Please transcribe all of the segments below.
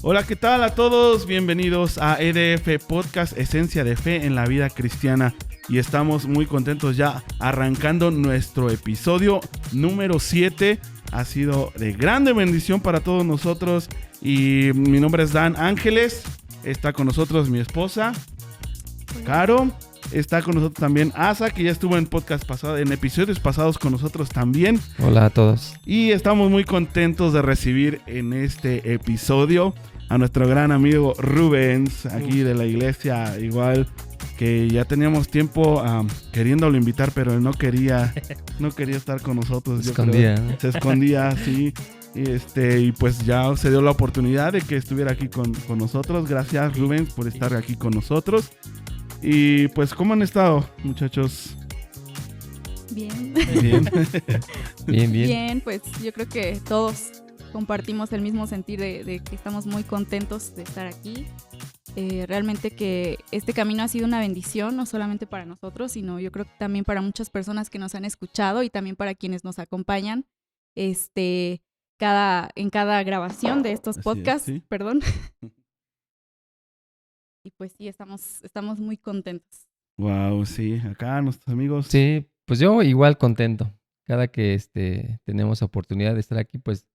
Hola, ¿qué tal a todos? Bienvenidos a EDF Podcast, Esencia de Fe en la Vida Cristiana. Y estamos muy contentos ya arrancando nuestro episodio número 7. Ha sido de grande bendición para todos nosotros. Y mi nombre es Dan Ángeles. Está con nosotros mi esposa, Caro. Está con nosotros también Asa, que ya estuvo en podcast pasado, en episodios pasados con nosotros también. Hola a todos. Y estamos muy contentos de recibir en este episodio a nuestro gran amigo Rubens, aquí de la iglesia, igual que ya teníamos tiempo queriéndolo invitar, pero él no quería estar con nosotros. Se escondía, ¿no? Se escondía, sí. Y pues ya se dio la oportunidad de que estuviera aquí con nosotros. Gracias, Rubens, por estar aquí con nosotros. Y pues, ¿cómo han estado, muchachos? Bien. Bien. Bien, pues yo creo que todos compartimos el mismo sentir de que estamos muy contentos de estar aquí. Realmente que este camino ha sido una bendición, no solamente para nosotros, sino yo creo que también para muchas personas que nos han escuchado y también para quienes nos acompañan en cada grabación de estos podcasts, ¿sí? Perdón. Y pues sí, estamos muy contentos. Wow, sí, acá nuestros amigos. Sí, pues yo igual contento. Cada que tenemos oportunidad de estar aquí, pues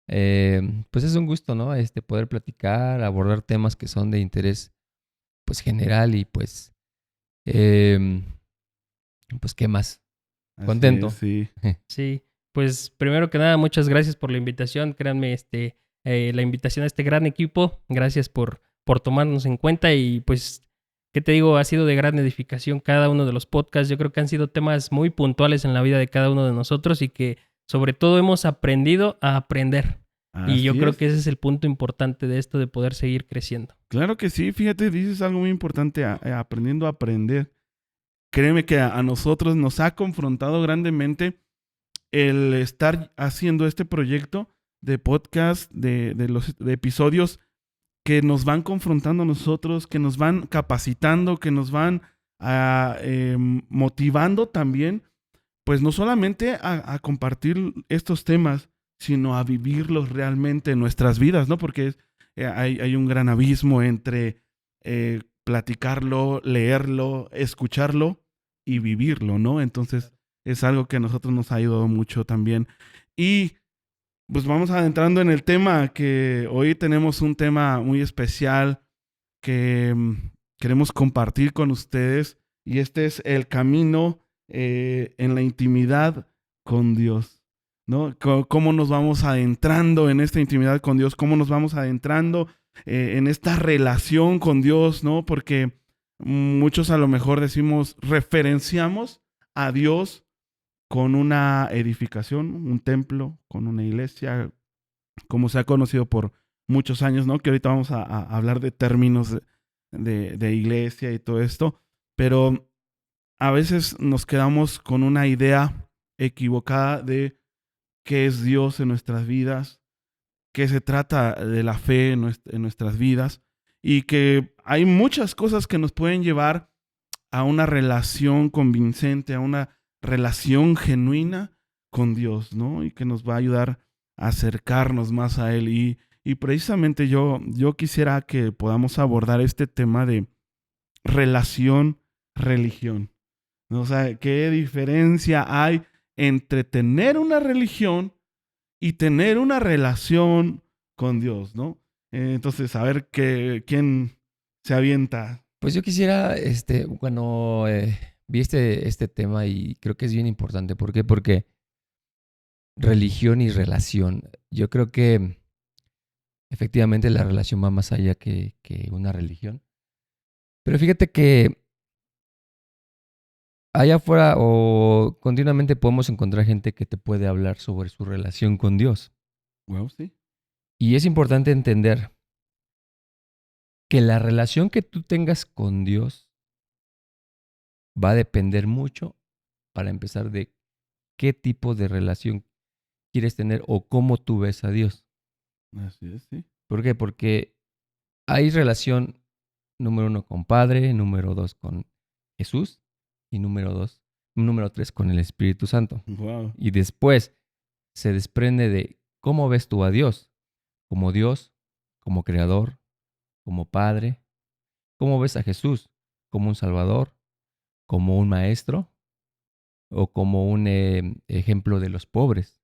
es un gusto, ¿no? Poder platicar, abordar temas que son de interés pues general y pues ¿qué más? Contento. Sí. Sí, pues primero que nada, muchas gracias por la invitación. Créanme, la invitación a este gran equipo. Gracias por tomarnos en cuenta y pues, ¿qué te digo? Ha sido de gran edificación cada uno de los podcasts. Yo creo que han sido temas muy puntuales en la vida de cada uno de nosotros y que sobre todo hemos aprendido a aprender. Y yo creo que ese es el punto importante de esto, de poder seguir creciendo. Claro que sí, fíjate, dices algo muy importante, aprendiendo a aprender. Créeme que a nosotros nos ha confrontado grandemente el estar haciendo este proyecto de podcast, de episodios que nos van confrontando a nosotros, que nos van capacitando, que nos van motivando también, pues no solamente a compartir estos temas, sino a vivirlos realmente en nuestras vidas, ¿no? Porque hay un gran abismo entre platicarlo, leerlo, escucharlo y vivirlo, ¿no? Entonces es algo que a nosotros nos ha ayudado mucho también. Y pues vamos adentrando en el tema, que hoy tenemos un tema muy especial que queremos compartir con ustedes, y este es el camino en la intimidad con Dios, ¿no? Cómo nos vamos adentrando en esta intimidad con Dios, cómo nos vamos adentrando en esta relación con Dios, ¿no? Porque muchos a lo mejor referenciamos a Dios con una edificación, un templo, con una iglesia, como se ha conocido por muchos años, ¿no? Que ahorita vamos a hablar de términos de iglesia y todo esto, pero a veces nos quedamos con una idea equivocada de qué es Dios en nuestras vidas, qué se trata de la fe en nuestras vidas, y que hay muchas cosas que nos pueden llevar a una relación convincente, a una relación genuina con Dios, ¿no? Y que nos va a ayudar a acercarnos más a Él. Y precisamente yo quisiera que podamos abordar este tema de relación-religión, ¿no? O sea, ¿qué diferencia hay entre tener una religión y tener una relación con Dios, ¿no? Entonces, a ver quién se avienta. Pues yo quisiera, cuando vi este tema, y creo que es bien importante. ¿Por qué? Porque religión y relación. Yo creo que efectivamente la relación va más allá que una religión. Pero fíjate que allá afuera o continuamente podemos encontrar gente que te puede hablar sobre su relación con Dios. Wow, sí. Y es importante entender que la relación que tú tengas con Dios va a depender mucho, para empezar, de qué tipo de relación quieres tener o cómo tú ves a Dios. Así es, sí. ¿Por qué? Porque hay relación, número 1, con Padre, número 2, con Jesús, y número 3, con el Espíritu Santo. Wow. Y después se desprende de cómo ves tú a Dios, como Dios, como creador, como padre? ¿Cómo ves a Jesús? ¿Como un salvador? ¿Como un maestro? ¿O como un ejemplo de los pobres?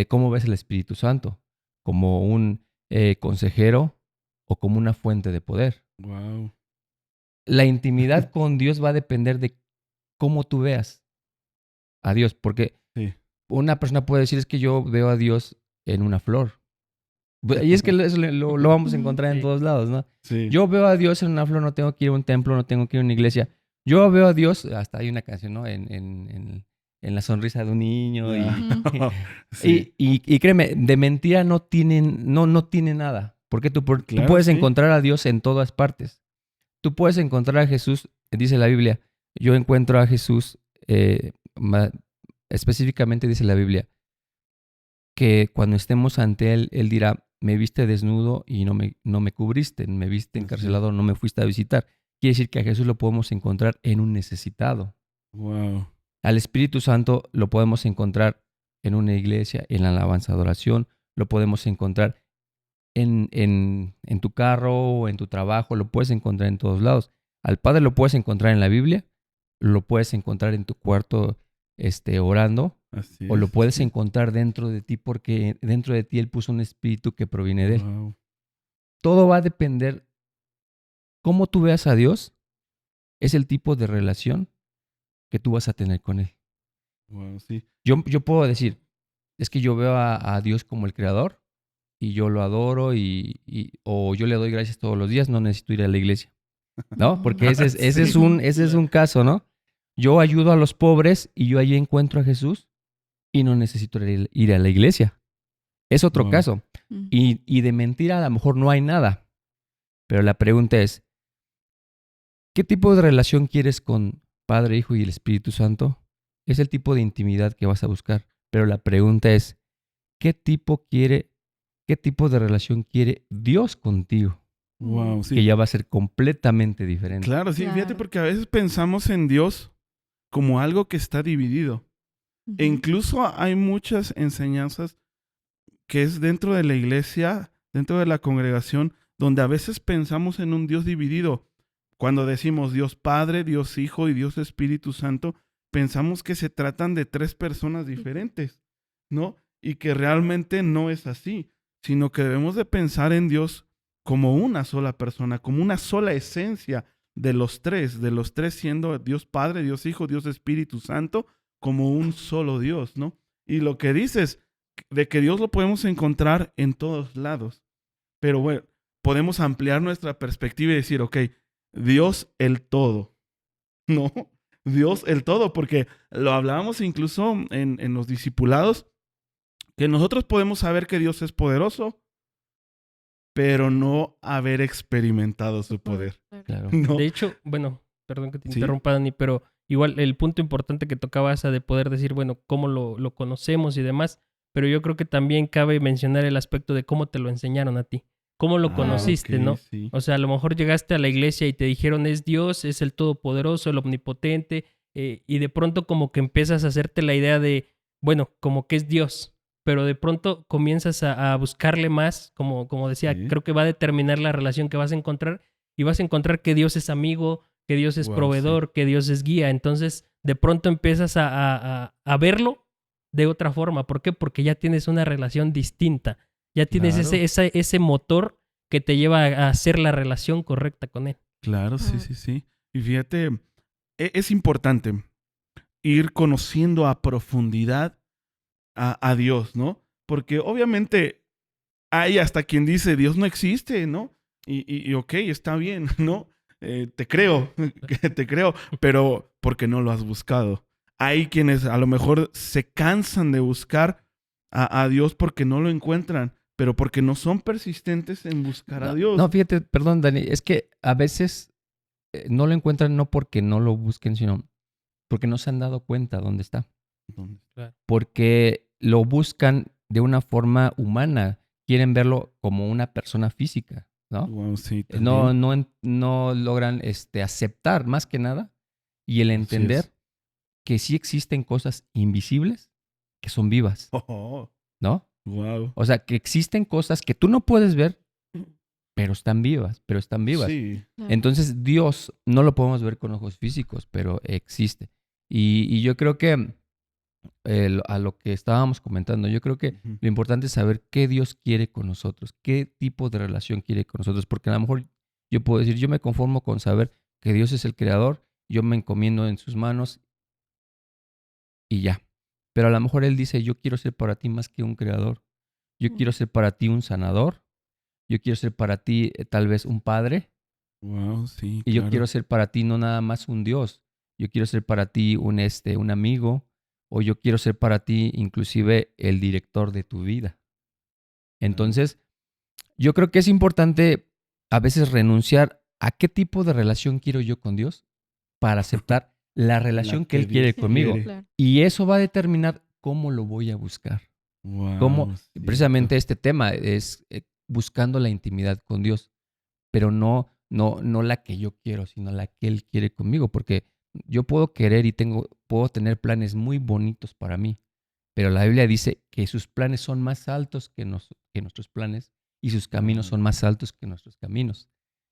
¿Cómo ves el Espíritu Santo? ¿Como un consejero o como una fuente de poder? Wow. La intimidad con Dios va a depender de cómo tú veas a Dios, porque Sí. una persona puede decir es que yo veo a Dios en una flor. Y es que eso lo vamos a encontrar en Sí. todos lados, ¿no? Sí. Yo veo a Dios en una flor, no tengo que ir a un templo, no tengo que ir a una iglesia. Yo veo a Dios, hasta hay una canción, ¿no? En la sonrisa de un niño. Sí. Y créeme, de mentira no tiene nada. Porque tú Claro, puedes sí. encontrar a Dios en todas partes. Tú puedes encontrar a Jesús, dice la Biblia. Yo encuentro a Jesús, específicamente dice la Biblia, que cuando estemos ante Él, Él dirá, me viste desnudo y no me cubriste, me viste Así. encarcelado, no me fuiste a visitar. Quiere decir que a Jesús lo podemos encontrar en un necesitado. Wow. Al Espíritu Santo lo podemos encontrar en una iglesia, en la alabanza de adoración, lo podemos encontrar en tu carro o en tu trabajo, lo puedes encontrar en todos lados. Al Padre lo puedes encontrar en la Biblia, lo puedes encontrar en tu cuarto orando, Así o lo es, puedes sí. encontrar dentro de ti porque dentro de ti Él puso un espíritu que proviene de Él. Wow. Todo va a depender cómo tú veas a Dios, es el tipo de relación que tú vas a tener con Él. Wow, sí. Yo puedo decir, es que yo veo a Dios como el creador y yo lo adoro o yo le doy gracias todos los días, no necesito ir a la iglesia, ¿no? Porque ese es un caso, ¿no? Yo ayudo a los pobres y yo allí encuentro a Jesús y no necesito ir a la iglesia. Es otro Wow. caso. Y de mentira a lo mejor no hay nada. Pero la pregunta es, ¿qué tipo de relación quieres con Padre, Hijo y el Espíritu Santo? Es el tipo de intimidad que vas a buscar. Pero la pregunta es, ¿qué tipo de relación quiere Dios contigo? Wow, sí. Que ya va a ser completamente diferente. Claro, sí. Fíjate, Claro. porque a veces pensamos en Dios como algo que está dividido. E incluso hay muchas enseñanzas que es dentro de la iglesia, dentro de la congregación, donde a veces pensamos en un Dios dividido. Cuando decimos Dios Padre, Dios Hijo y Dios Espíritu Santo, pensamos que se tratan de tres personas diferentes, ¿no? Y que realmente no es así, sino que debemos de pensar en Dios como una sola persona, como una sola esencia de los tres siendo Dios Padre, Dios Hijo, Dios Espíritu Santo, como un solo Dios, ¿no? Y lo que dices, de que Dios lo podemos encontrar en todos lados. Pero bueno, podemos ampliar nuestra perspectiva y decir, ok, Dios el todo. No, Dios el todo, porque lo hablábamos incluso en los discipulados, que nosotros podemos saber que Dios es poderoso, pero no haber experimentado su poder. Claro. ¿No? De hecho, bueno, perdón que te Sí. interrumpa, Dani, pero igual el punto importante que tocaba esa de poder decir, bueno, cómo lo conocemos y demás, pero yo creo que también cabe mencionar el aspecto de cómo te lo enseñaron a ti, cómo lo conociste, ok, ¿no? sí. O sea, a lo mejor llegaste a la iglesia y te dijeron es Dios, es el Todopoderoso, el Omnipotente, y de pronto como que empiezas a hacerte la idea de, bueno, como que es Dios, pero de pronto comienzas a buscarle más, como decía, Sí. creo que va a determinar la relación que vas a encontrar y vas a encontrar que Dios es amigo, que Dios es Wow, proveedor, que Dios es guía. Entonces, de pronto empiezas a verlo de otra forma. ¿Por qué? Porque ya tienes una relación distinta. Ya tienes Claro. ese motor que te lleva a hacer la relación correcta con él. Claro, sí, Claro. sí, sí. Y fíjate, es importante ir conociendo a profundidad a Dios, ¿no? Porque obviamente hay hasta quien dice Dios no existe, ¿no? Y ok, está bien, ¿no? Te creo, te creo, pero porque no lo has buscado. Hay quienes a lo mejor se cansan de buscar a Dios porque no lo encuentran, pero porque no son persistentes en buscar a Dios. No, fíjate, perdón, Dani, es que a veces no lo encuentran no porque no lo busquen, sino porque no se han dado cuenta dónde está. Porque lo buscan de una forma humana, quieren verlo como una persona física, ¿no? Wow, sí, No, también. no logran aceptar más que nada y el Así entender es. que sí existen cosas invisibles que son vivas, Oh, ¿no? wow. O sea, que existen cosas que tú no puedes ver, pero están vivas, Sí. Claro. Entonces Dios no lo podemos ver con ojos físicos, pero existe. Y yo creo que a lo que estábamos comentando, yo creo que Ujú. lo importante es saber qué Dios quiere con nosotros, qué tipo de relación quiere con nosotros, porque a lo mejor yo puedo decir, yo me conformo con saber que Dios es el creador, yo me encomiendo en sus manos y ya. Pero a lo mejor Él dice, yo quiero ser para ti más que un creador, yo quiero ser para ti un sanador, yo quiero ser para ti tal vez un padre, Wow, sí, y yo claro. quiero ser para ti no nada más un Dios, yo quiero ser para ti un amigo, o yo quiero ser para ti inclusive el director de tu vida. Entonces, yo creo que es importante a veces renunciar a qué tipo de relación quiero yo con Dios para aceptar la La relación que que Él quiere Dios Sí, conmigo. quiere. claro. Y eso va a determinar cómo lo voy a buscar. Cómo, Wow, precisamente cierto. este tema es buscando la intimidad con Dios, pero no la que yo quiero, sino la que Él quiere conmigo, porque yo puedo querer y puedo tener planes muy bonitos para mí, pero la Biblia dice que sus planes son más altos que nuestros planes y sus caminos Wow, son más altos que nuestros caminos.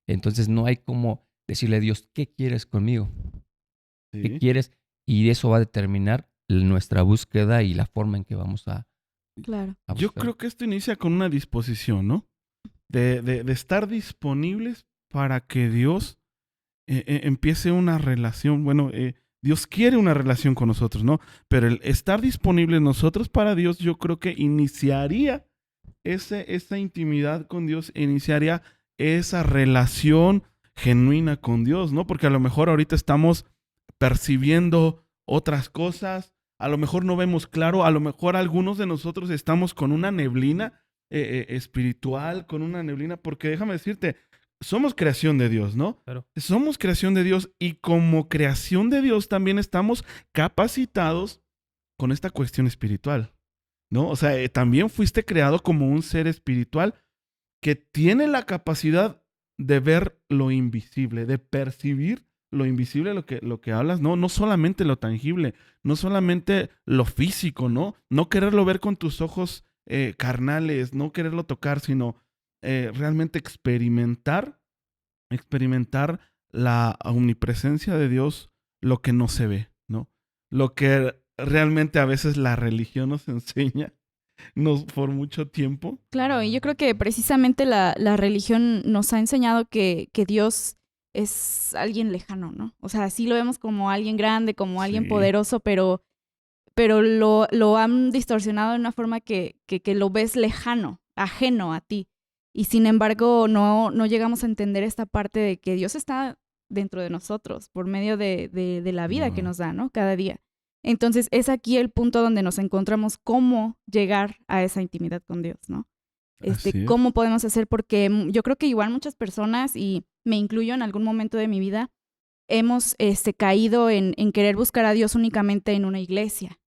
Entonces no hay como decirle a Dios, ¿qué quieres conmigo? ¿Qué sí. quieres? Y eso va a determinar nuestra búsqueda y la forma en que vamos Claro. a Yo buscar. creo que esto inicia con una disposición, ¿no? De estar disponibles para que Dios empiece una relación. Bueno, Dios quiere una relación con nosotros, ¿no? Pero el estar disponibles nosotros para Dios, yo creo que iniciaría esa intimidad con Dios, iniciaría esa relación genuina con Dios, ¿no? Porque a lo mejor ahorita estamos percibiendo otras cosas, a lo mejor no vemos claro, a lo mejor algunos de nosotros estamos con una neblina espiritual, con una neblina, porque déjame decirte, somos creación de Dios, ¿no? Claro. Somos creación de Dios y como creación de Dios también estamos capacitados con esta cuestión espiritual, ¿no? O sea, también fuiste creado como un ser espiritual que tiene la capacidad de ver lo invisible, de percibir lo invisible, lo que hablas, no, no solamente lo tangible, no solamente lo físico, ¿no? No quererlo ver con tus ojos carnales, no quererlo tocar, sino realmente experimentar la omnipresencia de Dios, lo que no se ve, ¿no? Lo que realmente a veces la religión nos enseña por mucho tiempo. Claro, y yo creo que precisamente la religión nos ha enseñado que Dios es alguien lejano, ¿no? O sea, sí lo vemos como alguien grande, como alguien Sí, poderoso, pero lo han distorsionado de una forma que lo ves lejano, ajeno a ti. Y sin embargo, no llegamos a entender esta parte de que Dios está dentro de nosotros por medio de la vida que wow, nos da, ¿no? Cada día. Entonces, es aquí el punto donde nos encontramos cómo llegar a esa intimidad con Dios, ¿no? así es. Cómo podemos hacer, porque yo creo que igual muchas personas, y me incluyo en algún momento de mi vida, hemos caído en querer buscar a Dios únicamente en una iglesia,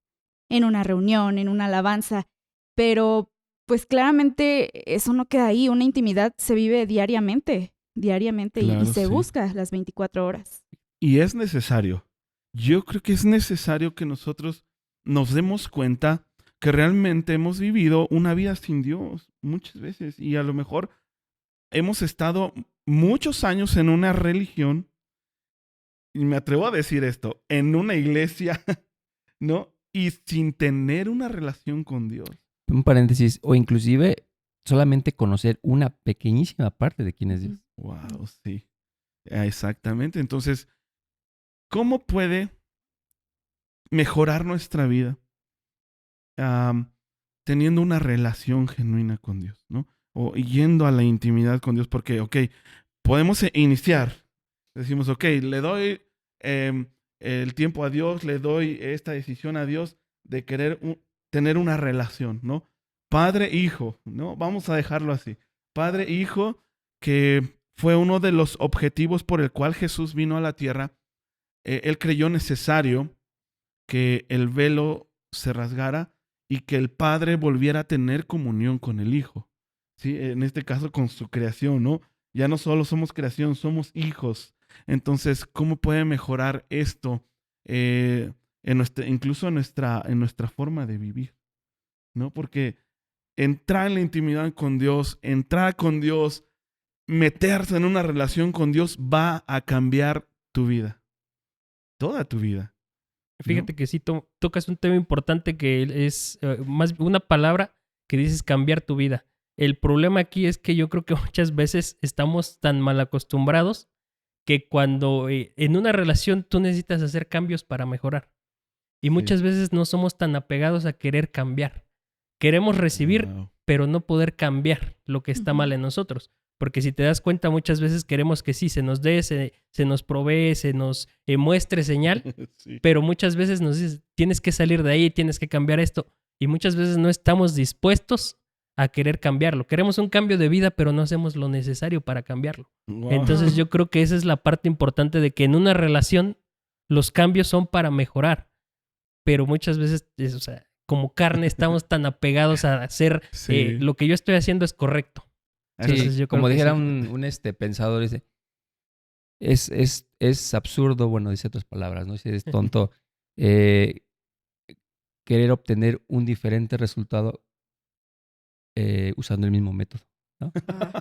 en una reunión, en una alabanza, pero pues claramente eso no queda ahí, una intimidad se vive diariamente, y Claro, se sí. busca las 24 horas. Y es necesario. Yo creo que es necesario que nosotros nos demos cuenta que realmente hemos vivido una vida sin Dios muchas veces y a lo mejor hemos estado muchos años en una religión, y me atrevo a decir esto, en una iglesia, ¿no? Y sin tener una relación con Dios. Un paréntesis, o inclusive solamente conocer una pequeñísima parte de quién es Dios. Wow, sí. Exactamente. Entonces, ¿cómo puede mejorar nuestra vida am, teniendo una relación genuina con Dios, ¿no? O yendo a la intimidad con Dios, porque, ok, podemos iniciar. Decimos, ok, le doy el tiempo a Dios, le doy esta decisión a Dios de querer tener una relación, ¿no? Padre-hijo, ¿no? Vamos a dejarlo así. Padre-hijo, que fue uno de los objetivos por el cual Jesús vino a la tierra. Él creyó necesario que el velo se rasgara y que el Padre volviera a tener comunión con el Hijo. ¿Sí? En este caso con su creación, ¿no? Ya no solo somos creación, somos hijos. Entonces, ¿cómo puede mejorar esto incluso en nuestra forma de vivir? ¿No? Porque entrar en la intimidad con Dios, entrar con Dios, meterse en una relación con Dios va a cambiar tu vida. Toda tu vida. Fíjate que sí tocas un tema importante que es más una palabra que dices cambiar tu vida. El problema aquí es que yo creo que muchas veces estamos tan mal acostumbrados que cuando en una relación tú necesitas hacer cambios para mejorar. Y muchas veces no somos tan apegados a querer cambiar. Queremos recibir, Wow. pero no poder cambiar lo que está mal en nosotros. Porque si te das cuenta, muchas veces queremos que sí, se nos dé, se nos provee, se nos muestre señal, Sí. pero muchas veces nos dices, tienes que salir de ahí, tienes que cambiar esto. Y muchas veces no estamos dispuestos a querer cambiarlo. Queremos un cambio de vida, pero no hacemos lo necesario para cambiarlo. Wow. Entonces yo creo que esa es la parte importante de que en una relación los cambios son para mejorar. Pero muchas veces, o sea, como carne estamos tan apegados a hacer Sí. lo que yo estoy haciendo es correcto. Sí, Entonces, yo como creo que dijera sí. un pensador, dice, es absurdo, bueno, dice otras palabras, ¿no? Dice, es tonto querer obtener un diferente resultado usando el mismo método, ¿no?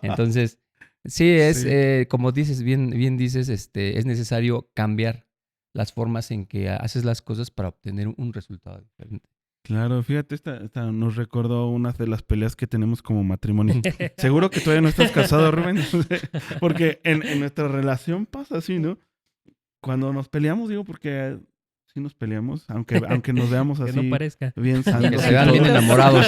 Entonces, sí, Sí. como dices, bien dices, es necesario cambiar las formas en que haces las cosas para obtener un resultado diferente. Claro, fíjate, esta nos recordó una de las peleas que tenemos como matrimonio. Seguro que todavía no estás casado, Rubén. Porque en nuestra relación pasa así, ¿no? Cuando nos peleamos, digo, porque sí nos peleamos, aunque nos veamos Que no así parezca. bien Que santos. se y vean bien todo. enamorados.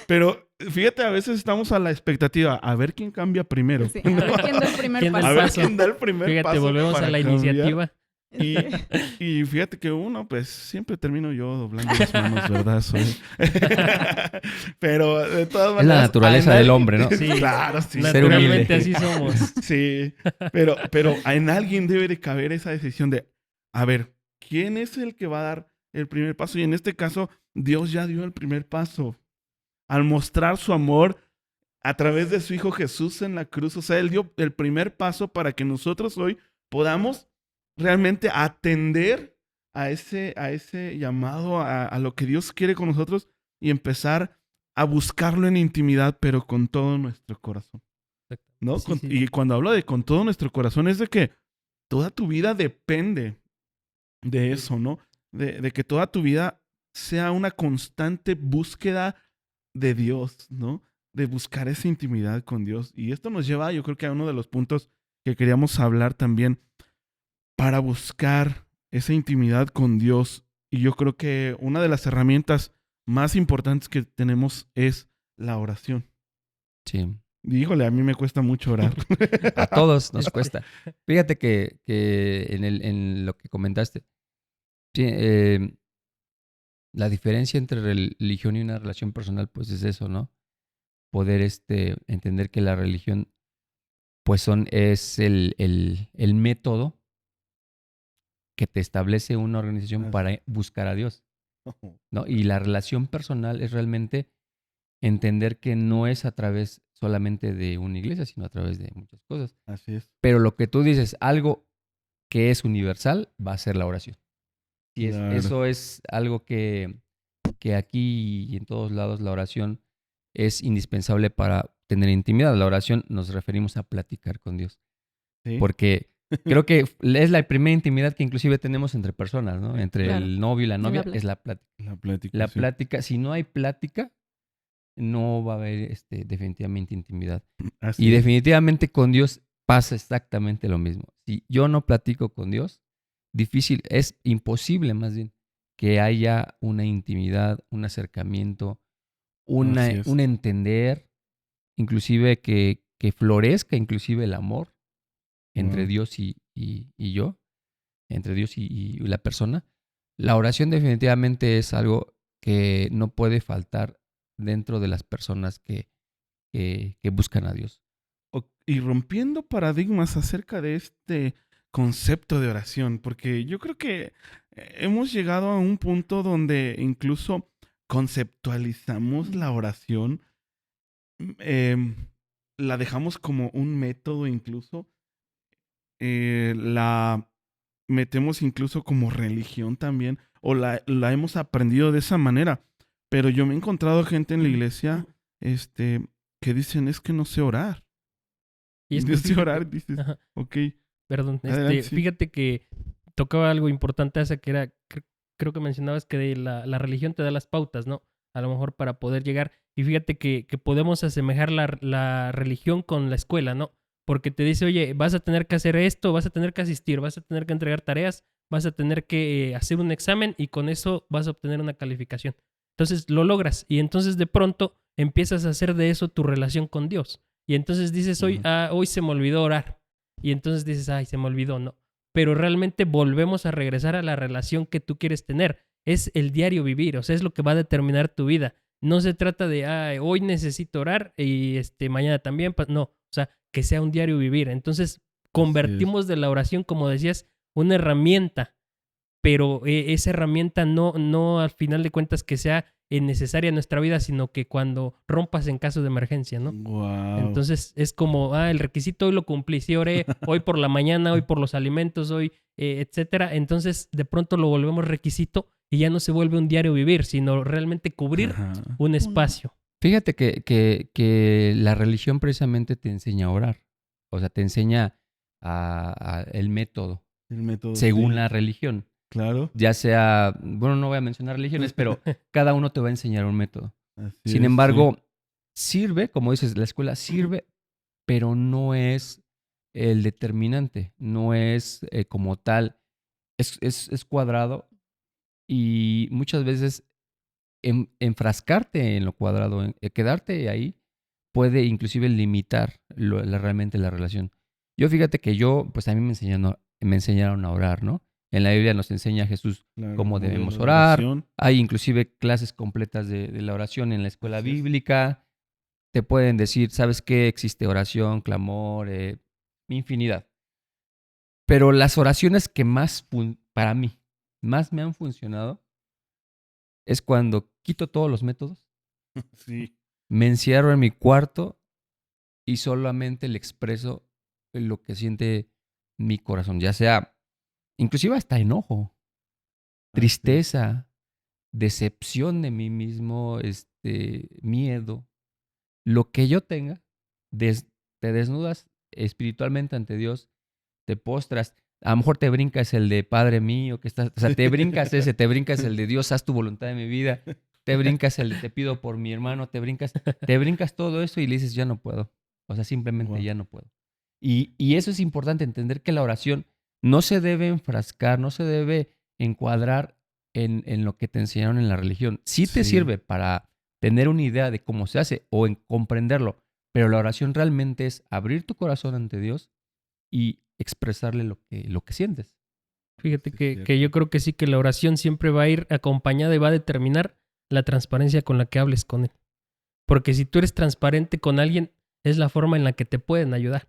Pero fíjate, a veces estamos a la expectativa, a ver quién cambia primero. Sí, a ver quién da el primer ¿Quién da el A paso. ver paso? quién da el primer Fíjate, paso. volvemos para a la cambiar. iniciativa. Y, y fíjate que uno, pues siempre termino yo doblando las manos, ¿verdad? Pero de todas maneras. Es la naturaleza del hombre, ¿no? Sí, Claro, sí. Ser humilde. naturalmente así somos. Sí, pero en alguien debe de caber esa decisión de, a ver, ¿quién es el que va a dar el primer paso? Y en este caso, Dios ya dio el primer paso al mostrar su amor a través de su Hijo Jesús en la cruz. O sea, Él dio el primer paso para que nosotros hoy podamos realmente atender a ese llamado, a lo que Dios quiere con nosotros y empezar a buscarlo en intimidad, pero con todo nuestro corazón. ¿No? Sí, sí. Y cuando hablo de con todo nuestro corazón es de que toda tu vida depende de eso, ¿no? De que toda tu vida sea una constante búsqueda de Dios, ¿no? De buscar esa intimidad con Dios. Y esto nos lleva, yo creo que a uno de los puntos que queríamos hablar también para buscar esa intimidad con Dios. Y yo creo que una de las herramientas más importantes que tenemos es la oración. Sí. Híjole, a mí me cuesta mucho orar. A todos nos cuesta. Fíjate que en lo que comentaste, sí, la diferencia entre religión y una relación personal, pues es eso, ¿no? Poder entender que la religión, pues es el método que te establece una organización para buscar a Dios, ¿no? Y la relación personal es realmente entender que no es a través solamente de una iglesia, sino a través de muchas cosas. Así es. Pero lo que tú dices, algo que es universal, va a ser la oración. Y Claro. eso es algo que aquí y en todos lados la oración es indispensable para tener intimidad. La oración nos referimos a platicar con Dios. ¿Sí? Porque creo que es la primera intimidad que inclusive tenemos entre personas, ¿no? Entre Claro. el novio y la novia, plática. es la plática. La plática. La sí. plática, si no hay plática, no va a haber definitivamente intimidad. Así Y es. definitivamente con Dios pasa exactamente lo mismo. Si yo no platico con Dios, es imposible más bien que haya una intimidad, un acercamiento, Así es. un entender, inclusive que florezca inclusive el amor entre Wow. Dios y yo, entre Dios y la persona. La oración definitivamente es algo que no puede faltar dentro de las personas que buscan a Dios. Y rompiendo paradigmas acerca de este concepto de oración, porque yo creo que hemos llegado a un punto donde incluso conceptualizamos la oración, la dejamos como un método incluso, la metemos incluso como religión también, o la hemos aprendido de esa manera. Pero yo me he encontrado gente en la iglesia que dicen, es que no sé orar. Y es que Dios te fíjate- orar, dices, Ajá, ok. perdón, Adelante, sí. fíjate que tocaba algo importante esa que era, creo que mencionabas que la religión te da las pautas, ¿no? A lo mejor para poder llegar. Y fíjate que podemos asemejar la religión con la escuela, ¿no? Porque te dice, oye, vas a tener que hacer esto, vas a tener que asistir, vas a tener que entregar tareas, vas a tener que hacer un examen y con eso vas a obtener una calificación. Entonces lo logras y entonces de pronto empiezas a hacer de eso tu relación con Dios. Y entonces dices, hoy, Ajá. hoy se me olvidó orar. Y entonces dices, ay, se me olvidó, ¿no? Pero realmente volvemos a regresar a la relación que tú quieres tener. Es el diario vivir, o sea, es lo que va a determinar tu vida. No se trata de, ay, hoy necesito orar y mañana también. No, o sea, que sea un diario vivir. Entonces, convertimos de la oración, como decías, una herramienta, pero esa herramienta no al final de cuentas que sea necesaria en nuestra vida, sino que cuando rompas en caso de emergencia, ¿no? Wow. Entonces es como, el requisito hoy lo cumplí, sí oré, hoy por la mañana, hoy por los alimentos, hoy, etcétera. Entonces de pronto lo volvemos requisito y ya no se vuelve un diario vivir, sino realmente cubrir Ajá. un espacio. Fíjate que la religión precisamente te enseña a orar. O sea, te enseña el método El método. según sí, la religión. Claro. Ya sea, bueno, no voy a mencionar religiones, pero cada uno te va a enseñar un método. Así Sin es, embargo, sirve, como dices, la escuela sirve, pero no es el determinante, no es como tal, es cuadrado y muchas veces enfrascarte en lo cuadrado, quedarte ahí, puede inclusive limitar realmente la relación. Yo fíjate que pues a mí me enseñaron a orar, ¿no? En la Biblia nos enseña Jesús claro, cómo modelo debemos de orar. oración. Hay inclusive clases completas de la oración en la escuela Así es. bíblica. Te pueden decir, ¿sabes qué? Existe oración, clamor, infinidad. Pero las oraciones que para mí, más me han funcionado es cuando quito todos los métodos, Sí. me encierro en mi cuarto y solamente le expreso lo que siente mi corazón, ya sea inclusive hasta enojo, Así es. tristeza, decepción de mí mismo, miedo, lo que yo tenga, te desnudas espiritualmente ante Dios, te postras. A lo mejor te brincas el de Padre mío, o sea, te brincas te brincas el de Dios, haz tu voluntad en mi vida, te brincas el de te pido por mi hermano, te brincas todo eso y le dices, ya no puedo. O sea, simplemente Wow. ya no puedo. Y eso es importante, entender que la oración no se debe enfrascar, no se debe encuadrar en lo que te enseñaron en la religión. Sí te Sí. sirve para tener una idea de cómo se hace o en comprenderlo, pero la oración realmente es abrir tu corazón ante Dios y expresarle lo que sientes. Fíjate Sí, que cierto. yo creo que sí, que la oración siempre va a ir acompañada y va a determinar la transparencia con la que hables con él. Porque si tú eres transparente con alguien, es la forma en la que te pueden ayudar.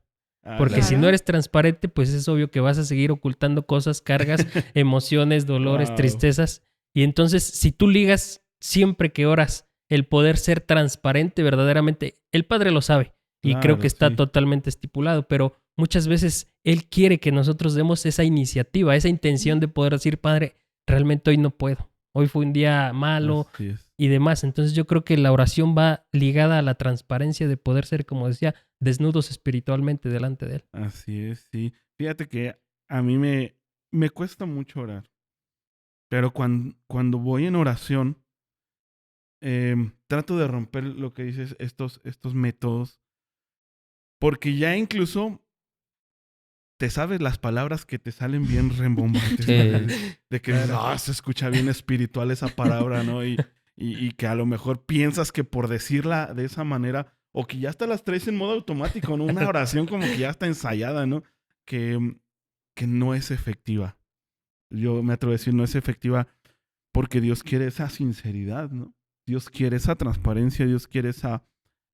Porque si Claro. no eres transparente, pues es obvio que vas a seguir ocultando cosas, cargas, emociones, dolores, Wow. tristezas. Y entonces, si tú ligas siempre que oras el poder ser transparente verdaderamente, el Padre lo sabe y creo Claro, que está sí. totalmente estipulado, pero muchas veces Él quiere que nosotros demos esa iniciativa, esa intención de poder decir, Padre, realmente hoy no puedo. Hoy fue un día malo, Así es. y demás. Entonces yo creo que la oración va ligada a la transparencia de poder ser, como decía, desnudos espiritualmente delante de Él. Así es, sí. Fíjate que a mí me cuesta mucho orar. Pero cuando voy en oración, trato de romper lo que dices, estos métodos. Porque ya incluso te sabes las palabras que te salen bien rembombantes. Sí. De que se escucha bien espiritual esa palabra, ¿no? Y que a lo mejor piensas que por decirla de esa manera, o que ya hasta las traes en modo automático, ¿no? Una oración como que ya está ensayada, ¿no? Que no es efectiva. Yo me atrevo a decir, no es efectiva porque Dios quiere esa sinceridad, ¿no? Dios quiere esa transparencia, Dios quiere esa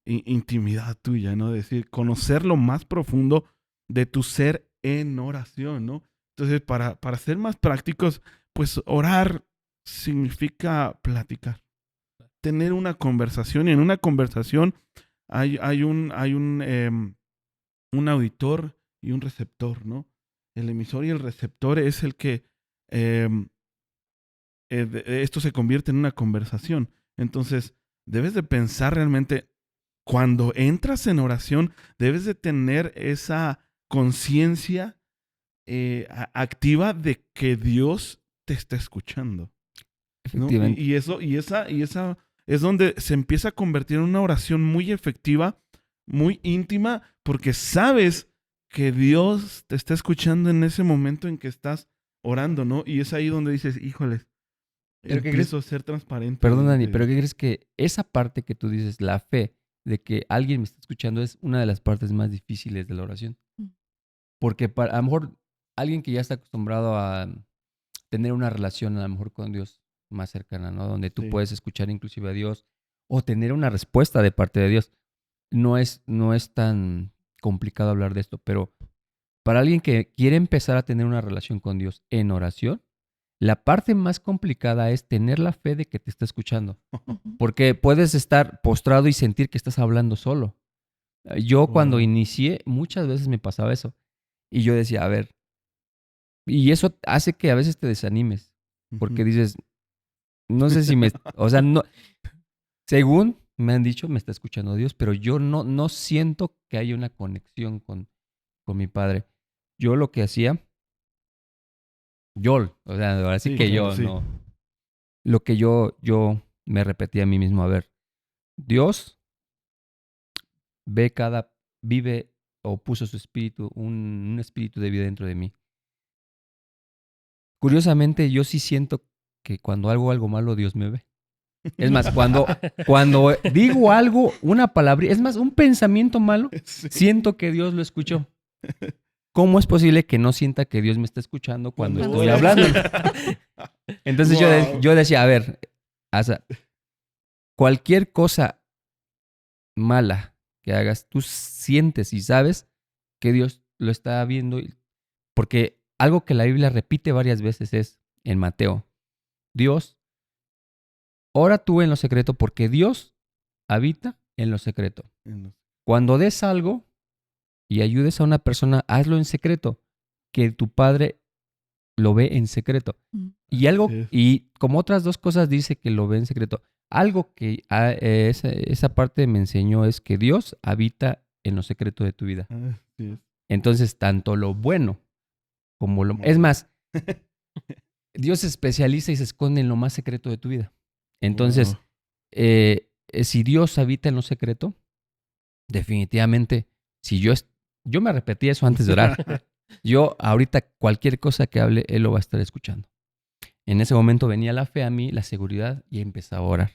intimidad tuya, ¿no? Es decir, conocer lo más profundo de tu ser en oración, ¿no? Entonces, para ser más prácticos, pues orar significa platicar, tener una conversación, y en una conversación hay un auditor y un receptor, ¿no? El emisor y el receptor es el que esto se convierte en una conversación. Entonces, debes de pensar realmente, cuando entras en oración, debes de tener esa conciencia activa de que Dios te está escuchando, ¿no? Efectivamente. Y esa es donde se empieza a convertir en una oración muy efectiva, muy íntima, porque sabes que Dios te está escuchando en ese momento en que estás orando, ¿no? Y es ahí donde dices, híjoles, ¿Pero qué empiezo a ser transparente. Perdón, Dani, delante de pero ¿qué Dios. crees que esa parte que tú dices, la fe de que alguien me está escuchando, es una de las partes más difíciles de la oración? Mm. Porque a lo mejor alguien que ya está acostumbrado a tener una relación a lo mejor con Dios más cercana, ¿no? Donde tú Sí. puedes escuchar inclusive a Dios o tener una respuesta de parte de Dios. No es tan complicado hablar de esto, pero para alguien que quiere empezar a tener una relación con Dios en oración, la parte más complicada es tener la fe de que te está escuchando. Ujú. Porque puedes estar postrado y sentir que estás hablando solo. Yo cuando Wow. inicié, muchas veces me pasaba eso. Y yo decía, a ver, y eso hace que a veces te desanimes. Porque Ujú. dices, no sé si me... O sea, no... Según me han dicho, me está escuchando Dios, pero yo no siento que haya una conexión con mi padre. Yo lo que hacía, o sea, ahora sí Sí, que claro, yo sí. no... Lo que yo me repetía a mí mismo, a ver, Dios vive o puso su espíritu, un espíritu de vida dentro de mí. Curiosamente, yo sí siento que cuando hago algo malo, Dios me ve. Es más, cuando digo algo, una palabra, es más, un pensamiento malo, Sí. siento que Dios lo escuchó. ¿Cómo es posible que no sienta que Dios me está escuchando cuando Cuando estoy estás- hablando? Entonces Wow. yo decía, a ver, Asa, cualquier cosa mala que hagas, tú sientes y sabes que Dios lo está viendo. Porque algo que la Biblia repite varias veces es en Mateo, Dios, ora tú en lo secreto porque Dios habita en lo secreto. Cuando des algo y ayudes a una persona, hazlo en secreto, que tu Padre lo ve en secreto. Mm. Y algo, Así es. y como otras dos cosas dice que lo ve en secreto. Algo que esa parte me enseñó es que Dios habita en lo secreto de tu vida. Así es. Entonces, tanto lo bueno como lo... Como Es lo- más, Dios se especializa y se esconde en lo más secreto de tu vida. Entonces, Wow. si Dios habita en lo secreto, definitivamente, si yo me repetí eso antes de orar, yo ahorita cualquier cosa que hable, Él lo va a estar escuchando. En ese momento venía la fe a mí, la seguridad, y empezaba a orar.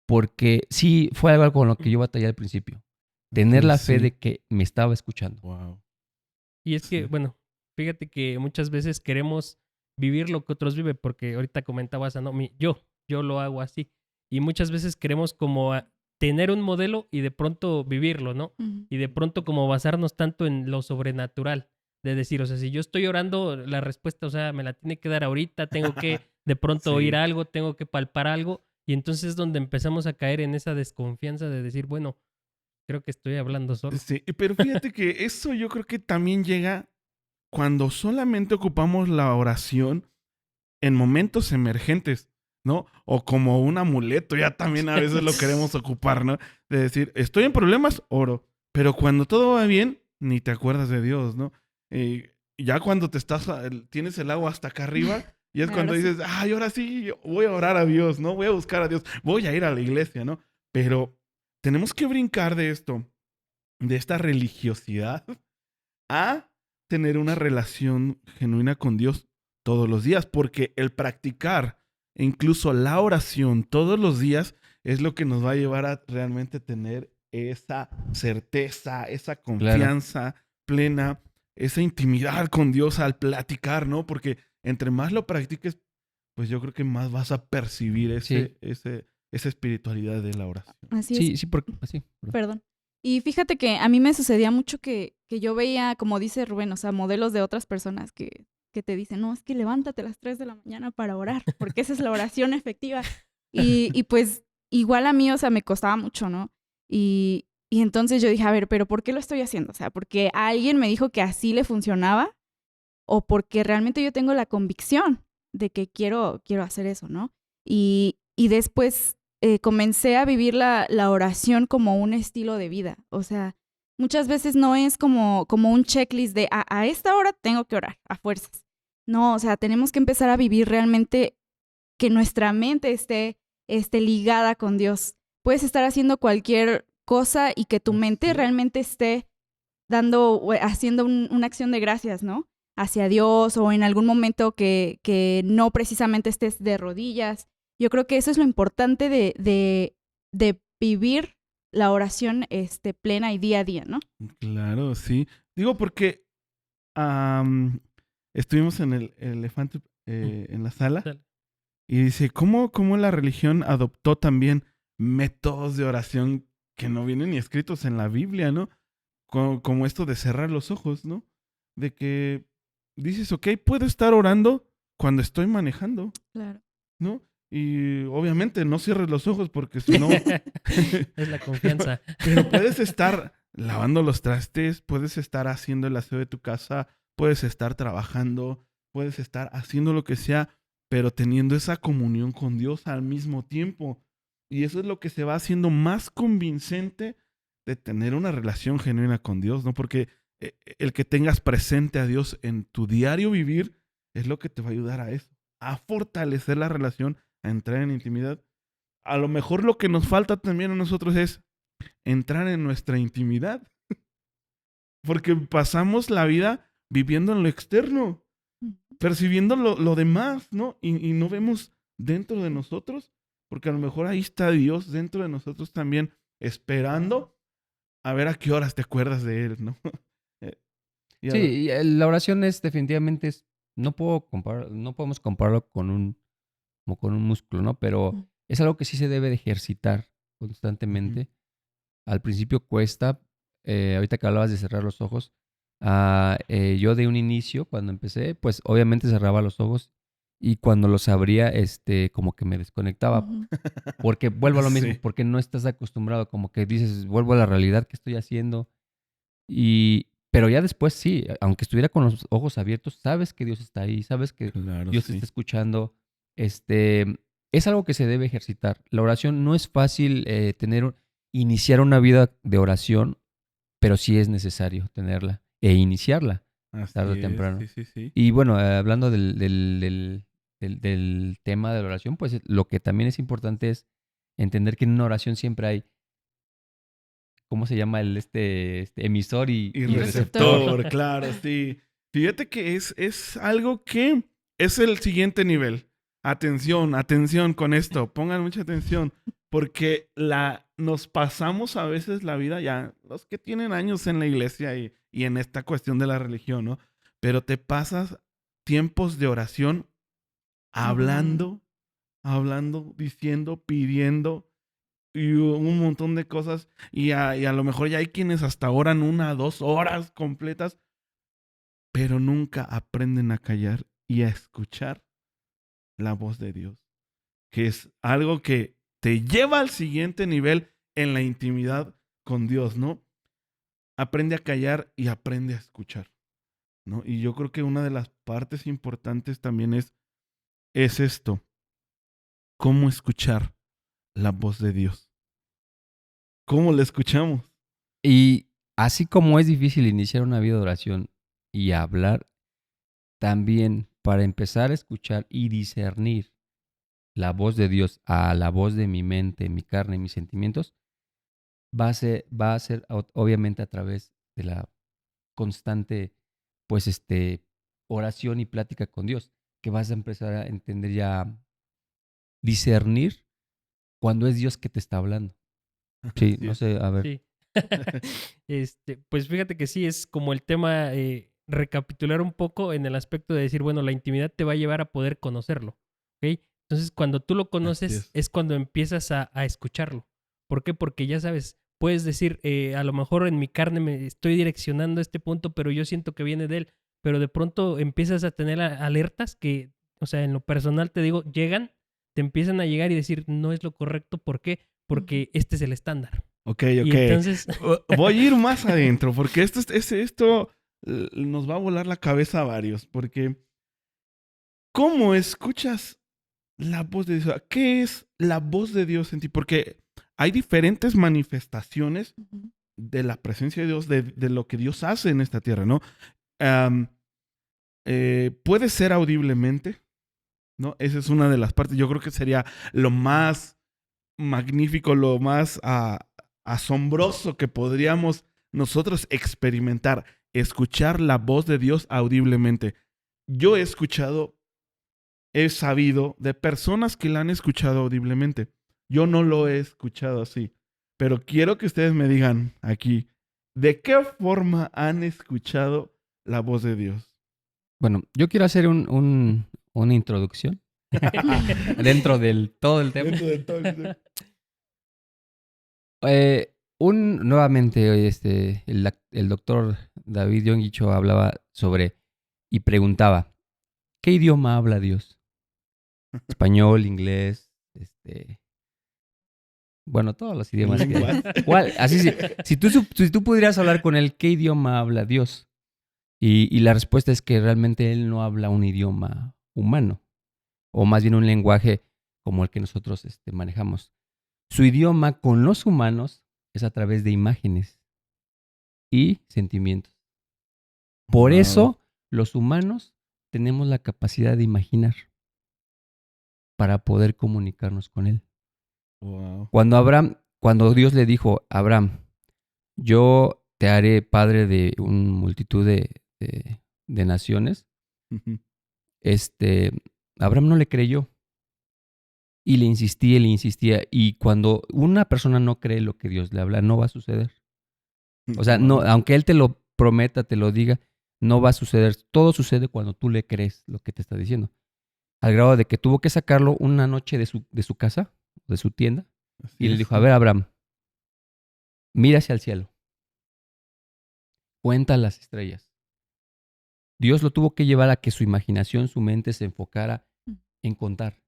Porque sí, fue algo con lo que yo batallé al principio. Tener la fe Sí. de que me estaba escuchando. Wow. Y es que, Sí. bueno, fíjate que muchas veces queremos vivir lo que otros viven, porque ahorita comentabas, no, yo lo hago así. Y muchas veces queremos como tener un modelo y de pronto vivirlo, ¿no? Ujú. Y de pronto como basarnos tanto en lo sobrenatural, de decir, o sea, si yo estoy orando, la respuesta, o sea, me la tiene que dar ahorita, tengo que de pronto Sí. oír algo, tengo que palpar algo, y entonces es donde empezamos a caer en esa desconfianza de decir, bueno, creo que estoy hablando solo. Sí, pero fíjate que eso yo creo que también llega cuando solamente ocupamos la oración en momentos emergentes, ¿no? O como un amuleto, ya también a veces lo queremos ocupar, ¿no? De decir, estoy en problemas, oro. Pero cuando todo va bien, ni te acuerdas de Dios, ¿no? Ya cuando tienes el agua hasta acá arriba, y es cuando Ahora sí. dices, ay, ahora sí, yo voy a orar a Dios, ¿no? Voy a buscar a Dios, voy a ir a la iglesia, ¿no? Pero tenemos que brincar de esto, de esta religiosidad, a tener una relación genuina con Dios todos los días, porque el practicar incluso la oración todos los días es lo que nos va a llevar a realmente tener esa certeza, esa confianza plena, esa intimidad con Dios al platicar, ¿no? Porque entre más lo practiques, pues yo creo que más vas a percibir esa espiritualidad de la oración. Así es. Sí, porque... Sí, Perdón. Y fíjate que a mí me sucedía mucho que yo veía, como dice Rubén, o sea, modelos de otras personas que te dicen, no, es que levántate a las 3 de la mañana para orar, porque esa es la oración efectiva. Y pues igual a mí, o sea, me costaba mucho, ¿no? Y entonces yo dije, a ver, pero ¿por qué lo estoy haciendo? O sea, ¿porque alguien me dijo que así le funcionaba? ¿O porque realmente yo tengo la convicción de que quiero hacer eso, ¿no? Y después comencé a vivir la oración como un estilo de vida. O sea, muchas veces no es como un checklist de a esta hora tengo que orar, a fuerzas. No, o sea, tenemos que empezar a vivir realmente que nuestra mente esté ligada con Dios. Puedes estar haciendo cualquier cosa y que tu mente realmente esté haciendo una acción de gracias, ¿no? Hacia Dios, o en algún momento que no precisamente estés de rodillas. Yo creo que eso es lo importante de vivir la oración plena y día a día, ¿no? Claro, sí. Digo porque estuvimos en el elefante en la sala y dice, ¿cómo la religión adoptó también métodos de oración que no vienen ni escritos en la Biblia, ¿no? Como esto de cerrar los ojos, ¿no? De que dices, ok, puedo estar orando cuando estoy manejando, Claro. ¿no? Y obviamente no cierres los ojos porque si no... Es la confianza. Pero puedes estar lavando los trastes, puedes estar haciendo el aseo de tu casa, puedes estar trabajando, puedes estar haciendo lo que sea, pero teniendo esa comunión con Dios al mismo tiempo. Y eso es lo que se va haciendo más convincente de tener una relación genuina con Dios, ¿no? Porque el que tengas presente a Dios en tu diario vivir es lo que te va a ayudar a eso, a fortalecer la relación, a entrar en intimidad. A lo mejor lo que nos falta también a nosotros es entrar en nuestra intimidad. Porque pasamos la vida viviendo en lo externo, percibiendo lo demás, ¿no? Y no vemos dentro de nosotros, porque a lo mejor ahí está Dios dentro de nosotros también, esperando a ver a qué horas te acuerdas de Él, ¿no? Sí, y la oración es definitivamente, no podemos compararlo como con un músculo, ¿no? Pero es algo que sí se debe de ejercitar constantemente. Al principio cuesta, ahorita que hablabas de cerrar los ojos, yo de un inicio, cuando empecé, pues obviamente cerraba los ojos y cuando los abría, como que me desconectaba, porque vuelvo a lo mismo, Sí. porque no estás acostumbrado, como que dices, vuelvo a la realidad que estoy haciendo. Pero ya después sí, aunque estuviera con los ojos abiertos, sabes que Dios está ahí, sabes que Claro, Dios te sí. está escuchando. Es algo que se debe ejercitar. La oración no es fácil iniciar una vida de oración, pero sí es necesario tenerla e iniciarla Así tarde o es, temprano. sí. Y bueno, hablando del tema de la oración, pues lo que también es importante es entender que en una oración siempre hay, ¿cómo se llama? Emisor y Y receptor. receptor, claro, sí. Fíjate que es algo que es el siguiente nivel. Atención con esto, pongan mucha atención, porque nos pasamos a veces la vida ya, los que tienen años en la iglesia y en esta cuestión de la religión, ¿no? Pero te pasas tiempos de oración hablando, diciendo, pidiendo y un montón de cosas. Y a lo mejor ya hay quienes hasta oran 1, 2 horas completas, pero nunca aprenden a callar y a escuchar la voz de Dios, que es algo que te lleva al siguiente nivel en la intimidad con Dios, ¿no? Aprende a callar y aprende a escuchar, ¿no? Y yo creo que una de las partes importantes también es esto, cómo escuchar la voz de Dios. ¿Cómo la escuchamos? Y así como es difícil iniciar una vida de oración y hablar, también para empezar a escuchar y discernir la voz de Dios a la voz de mi mente, mi carne, mis sentimientos, va a ser obviamente a través de la constante, pues, oración y plática con Dios, que vas a empezar a entender ya, discernir cuando es Dios que te está hablando. Sí, Así no es. sé, a ver. Sí. Pues fíjate que sí, es como el tema, recapitular un poco en el aspecto de decir, bueno, la intimidad te va a llevar a poder conocerlo, ¿ok? Entonces, cuando tú lo conoces, es cuando empiezas a escucharlo. ¿Por qué? Porque ya sabes, puedes decir, a lo mejor en mi carne me estoy direccionando a este punto, pero yo siento que viene de él. Pero de pronto empiezas a tener alertas que, o sea, en lo personal te digo, te empiezan a llegar y decir, no es lo correcto. ¿Por qué? Porque este es el estándar. Ok. Y entonces, Voy a ir más adentro, porque esto nos va a volar la cabeza a varios, porque ¿cómo escuchas la voz de Dios. ¿Qué es la voz de Dios en ti? Porque hay diferentes manifestaciones Ujú. de la presencia de Dios, de lo que Dios hace en esta tierra, ¿no? Puede ser audiblemente, ¿no? Esa es una de las partes. Yo creo que sería lo más magnífico, lo más asombroso que podríamos nosotros experimentar, escuchar la voz de Dios audiblemente. Yo he sabido de personas que la han escuchado audiblemente. Yo no lo he escuchado así, pero quiero que ustedes me digan aquí, ¿de qué forma han escuchado la voz de Dios? Bueno, yo quiero hacer una introducción dentro del todo el tema. Dentro de todo el- Nuevamente, el doctor David Yonguicho hablaba sobre y preguntaba, ¿qué idioma habla Dios? Español, inglés, bueno, todos los idiomas. Lenguas. ¿Cuál? Así sí, si tú pudieras hablar con él, ¿qué idioma habla Dios? Y la respuesta es que realmente él no habla un idioma humano, o más bien un lenguaje como el que nosotros manejamos. Su idioma con los humanos es a través de imágenes y sentimientos. Por Wow. eso los humanos tenemos la capacidad de imaginar para poder comunicarnos con él. Wow. Cuando Dios le dijo a Abraham, yo te haré padre de una multitud de naciones, Ujú. Abraham no le creyó. Y le insistía. Y cuando una persona no cree lo que Dios le habla, no va a suceder. O sea, no, Wow. aunque Él te lo prometa, te lo diga, no va a suceder. Todo sucede cuando tú le crees lo que te está diciendo. Al grado de que tuvo que sacarlo una noche de su casa, de su tienda, Así y le es. dijo, a ver, Abraham, mira hacia el cielo. Cuenta las estrellas. Dios lo tuvo que llevar a que su imaginación, su mente se enfocara en contar.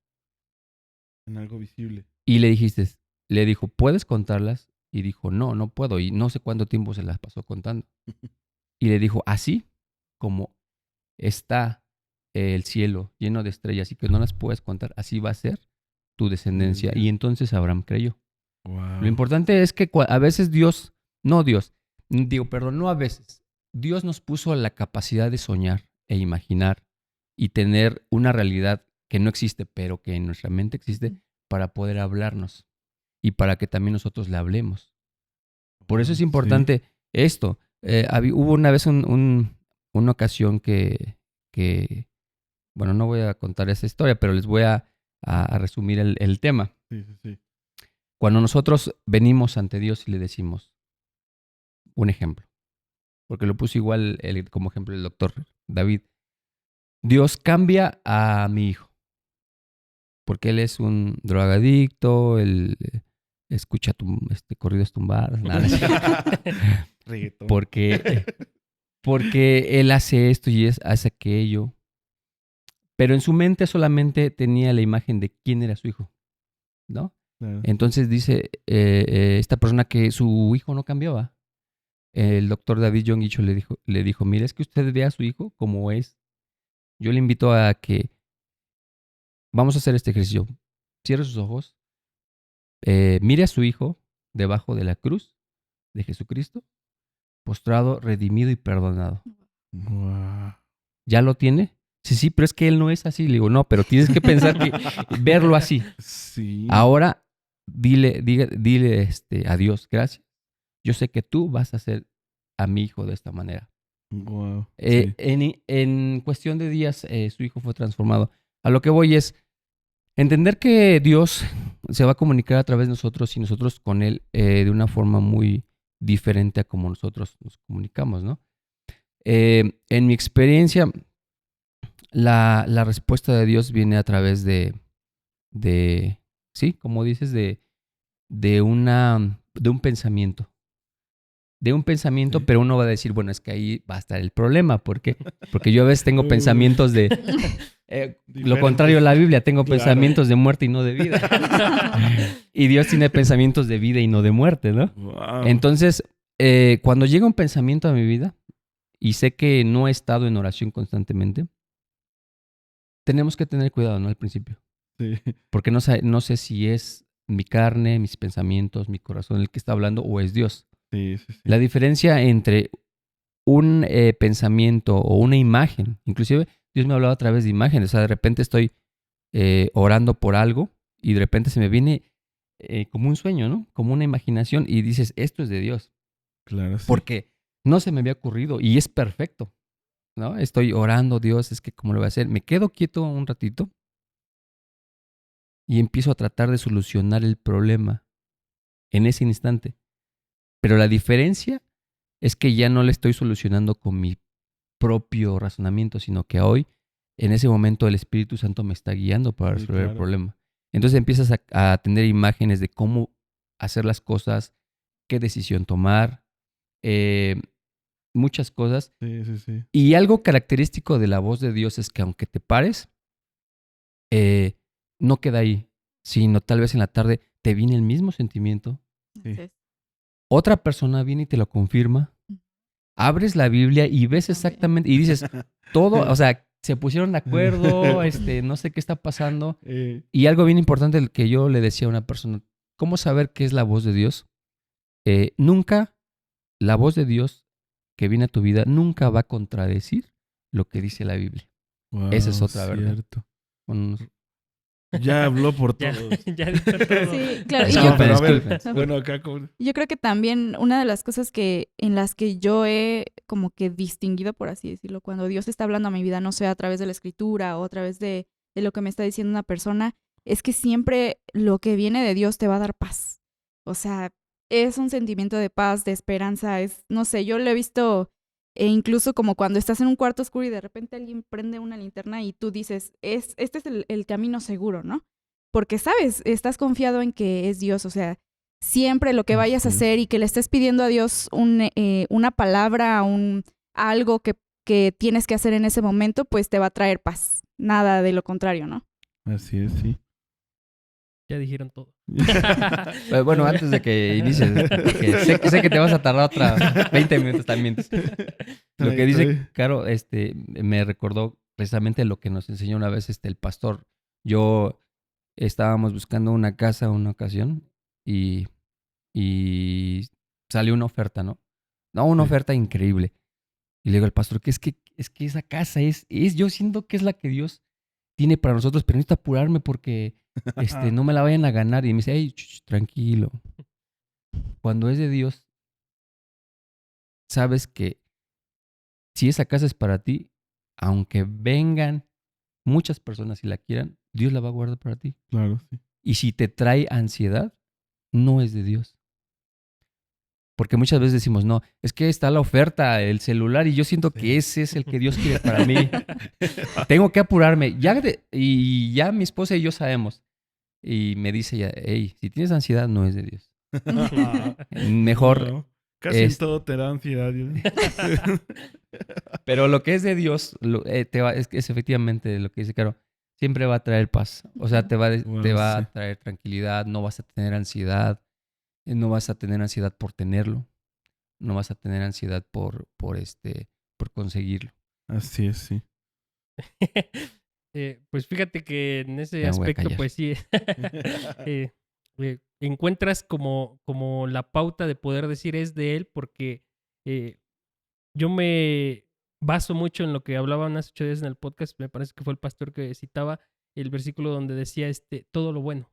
En algo visible. Y le dijo, ¿puedes contarlas? Y dijo, no puedo. Y no sé cuánto tiempo se las pasó contando. Y le dijo, así como está el cielo lleno de estrellas y que no las puedes contar, así va a ser tu descendencia. Y entonces Abraham creyó. Wow. Lo importante es que a veces no a veces, Dios nos puso la capacidad de soñar e imaginar y tener una realidad que no existe, pero que en nuestra mente existe, para poder hablarnos y para que también nosotros le hablemos. Por eso es Sí. importante esto. Hubo una vez una ocasión bueno, no voy a contar esa historia, pero les voy a resumir el tema. Sí. Cuando nosotros venimos ante Dios y le decimos un ejemplo, porque lo puso igual como ejemplo el doctor David, Dios cambia a mi hijo, porque él es un drogadicto, él escucha corridos tumbados, nada, Reggaetón. porque él hace esto y hace aquello, pero en su mente solamente tenía la imagen de quién era su hijo, ¿no? Claro. Entonces dice esta persona que su hijo no cambiaba. El doctor David Yonguicho le dijo, mire, es que usted ve a su hijo como es. Yo le invito a que vamos a hacer este ejercicio. Cierre sus ojos, mire a su hijo debajo de la cruz de Jesucristo, postrado, redimido y perdonado. Wow. ¿Ya lo tiene? Sí, pero es que él no es así. Le digo, no, pero tienes que pensar verlo así. Sí. Ahora dile a Dios, gracias. Yo sé que tú vas a hacer a mi hijo de esta manera. Wow. Sí. En cuestión de días, su hijo fue transformado. A lo que voy es entender que Dios se va a comunicar a través de nosotros y nosotros con Él de una forma muy diferente a como nosotros nos comunicamos, ¿no? En mi experiencia, la respuesta de Dios viene a través sí, como dices, de un pensamiento. De un pensamiento, Sí. pero uno va a decir, bueno, es que ahí va a estar el problema. ¿Por qué? Porque yo a veces tengo pensamientos de... lo contrario a la Biblia, tengo Claro. pensamientos de muerte y no de vida. Y Dios tiene pensamientos de vida y no de muerte, ¿no? Wow. Entonces, cuando llega un pensamiento a mi vida, y sé que no he estado en oración constantemente, tenemos que tener cuidado, ¿no? Al principio. Sí, Porque no sé si es mi carne, mis pensamientos, mi corazón el que está hablando o es Dios. sí, sí, sí. La diferencia entre un pensamiento o una imagen, inclusive Dios me hablaba a través de imágenes, o sea, de repente estoy orando por algo y de repente se me viene como un sueño, ¿no? Como una imaginación y dices, esto es de Dios, Claro, sí. porque no se me había ocurrido y es perfecto, ¿no? Estoy orando, Dios, es que ¿cómo lo voy a hacer? Me quedo quieto un ratito y empiezo a tratar de solucionar el problema en ese instante. Pero la diferencia es que ya no le estoy solucionando con mi propio razonamiento, sino que hoy, en ese momento, el Espíritu Santo me está guiando para Sí, resolver el claro. problema. Entonces empiezas a tener imágenes de cómo hacer las cosas, qué decisión tomar, eh, muchas cosas. Sí, sí, sí. Y algo característico de la voz de Dios es que aunque te pares, eh, no queda ahí, sino tal vez en la tarde te viene el mismo sentimiento. Sí. Así es. Otra persona viene y te lo confirma. Abres la Biblia y ves También. exactamente, y dices, todo, o sea, se pusieron de acuerdo, no sé qué está pasando. Y algo bien importante que yo le decía a una persona, ¿cómo saber qué es la voz de Dios? Nunca la voz de Dios que viene a tu vida nunca va a contradecir lo que dice la Biblia. Esa es Wow, otra verdad. cierto. Bueno, Ya habló por Ya, todos. ya dijo todo. Sí, claro. Y Disculpen, pero a ver, disculpen. bueno, acá como... yo creo que también una de las cosas en las que yo he como que distinguido, por así decirlo, cuando Dios está hablando a mi vida, no sé, a través de la escritura o a través de lo que me está diciendo una persona, es que siempre lo que viene de Dios te va a dar paz. O sea, es un sentimiento de paz, de esperanza, es, no sé, yo lo he visto incluso como cuando estás en un cuarto oscuro y de repente alguien prende una linterna y tú dices, este es el camino seguro, ¿no? Porque sabes, estás confiado en que es Dios, o sea, siempre lo que vayas a Así es. hacer y que le estés pidiendo a Dios una palabra, algo que tienes que hacer en ese momento, pues te va a traer paz. Nada de lo contrario, ¿no? Así es, sí. Ya dijeron todo. Bueno, antes de que inicies, porque sé que te vas a tardar otra 20 minutos también. Lo que dice Caro, me recordó precisamente lo que nos enseñó una vez el pastor. Yo estábamos buscando una casa una ocasión y salió una oferta, ¿no? No, una Sí. oferta increíble. Y le digo al pastor, que es que esa casa yo siento que es la que Dios tiene para nosotros, pero necesito apurarme porque no me la vayan a ganar. Y me dice, hey, tranquilo. Cuando es de Dios, sabes que si esa casa es para ti, aunque vengan muchas personas y la quieran, Dios la va a guardar para ti. Claro, sí. Y si te trae ansiedad, no es de Dios. Porque muchas veces decimos, no, es que está la oferta, el celular, y yo siento que ese es el que Dios quiere para mí. Tengo que apurarme. Y ya mi esposa y yo sabemos. Y me dice ella, hey, si tienes ansiedad, no es de Dios. Mejor No, casi en es- todo te da ansiedad. Pero lo que es de Dios es efectivamente lo que dice Caro. Siempre va a traer paz. O sea, te va Wow, a sí. traer tranquilidad, no vas a tener ansiedad. No vas a tener ansiedad por tenerlo. No vas a tener ansiedad por conseguirlo. Así es, sí. Pues fíjate que en ese Ya me voy a aspecto, callar. pues sí, encuentras como la pauta de poder decir es de él, porque yo me baso mucho en lo que hablaban hace 8 días en el podcast, me parece que fue el pastor que citaba el versículo donde decía todo lo bueno,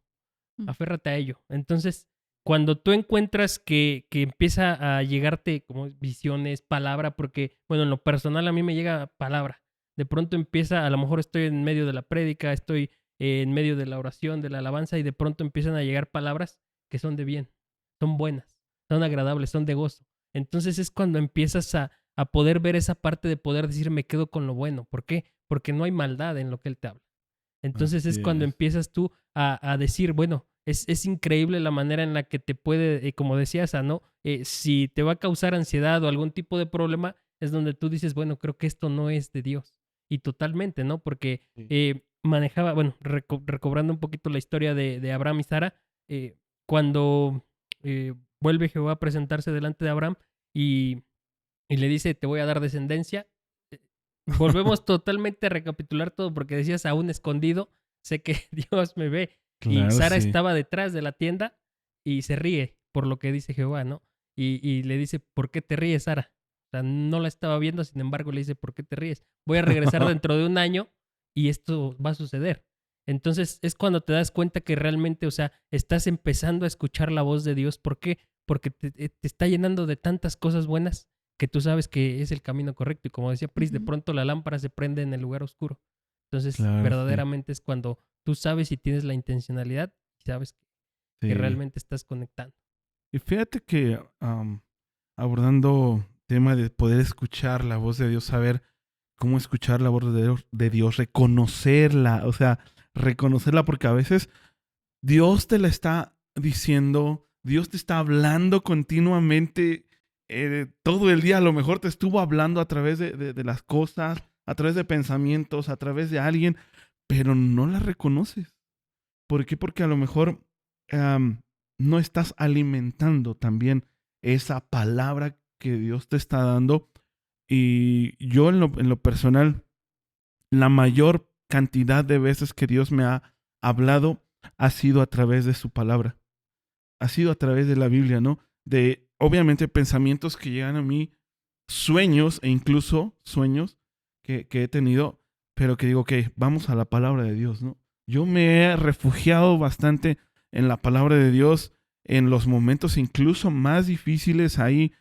aférrate a ello. Entonces, cuando tú encuentras que empieza a llegarte como visiones, palabra, porque, bueno, en lo personal a mí me llega palabra. De pronto empieza, a lo mejor estoy en medio de la prédica, estoy en medio de la oración, de la alabanza, y de pronto empiezan a llegar palabras que son de bien, son buenas, son agradables, son de gozo. Entonces es cuando empiezas a poder ver esa parte de poder decir, me quedo con lo bueno. ¿Por qué? Porque no hay maldad en lo que él te habla. Entonces es Así cuando es. empiezas tú a decir, bueno, es increíble la manera en la que te puede, como decías, ¿no? Si te va a causar ansiedad o algún tipo de problema, es donde tú dices, bueno, creo que esto no es de Dios. Y totalmente, ¿no? Porque Sí. manejaba, bueno, recobrando un poquito la historia de Abraham y Sara, cuando vuelve Jehová a presentarse delante de Abraham y le dice, te voy a dar descendencia. Volvemos totalmente a recapitular todo porque decías aún escondido. sé que Dios me ve. Y Claro, Sara sí. estaba detrás de la tienda y se ríe por lo que dice Jehová, ¿no? Y le dice, ¿por qué te ríes, Sara? O sea, no la estaba viendo, sin embargo le dice, ¿por qué te ríes? Voy a regresar dentro de un año y esto va a suceder. Entonces es cuando te das cuenta que realmente, o sea, estás empezando a escuchar la voz de Dios. ¿Por qué? Porque te está llenando de tantas cosas buenas que tú sabes que es el camino correcto. Y como decía Pris, de Ujú. pronto la lámpara se prende en el lugar oscuro. Entonces, Claro, sí. verdaderamente es cuando tú sabes y tienes la intencionalidad y sabes que Sí. realmente estás conectando. Y fíjate que abordando tema de poder escuchar la voz de Dios, saber cómo escuchar la voz de Dios, reconocerla, o sea, reconocerla porque a veces Dios te la está diciendo, Dios te está hablando continuamente todo el día, a lo mejor te estuvo hablando a través de las cosas, a través de pensamientos, a través de alguien, pero no la reconoces. ¿Por qué? Porque a lo mejor am, no estás alimentando también esa palabra que Dios te está dando. Y yo en lo personal, la mayor cantidad de veces que Dios me ha hablado ha sido a través de su palabra. Ha sido a través de la Biblia, ¿no? De, obviamente, pensamientos que llegan a mí, sueños e incluso sueños que he tenido, pero que digo, que vamos a la palabra de Dios, ¿no? Yo me he refugiado bastante en la palabra de Dios en los momentos incluso más difíciles. Ahí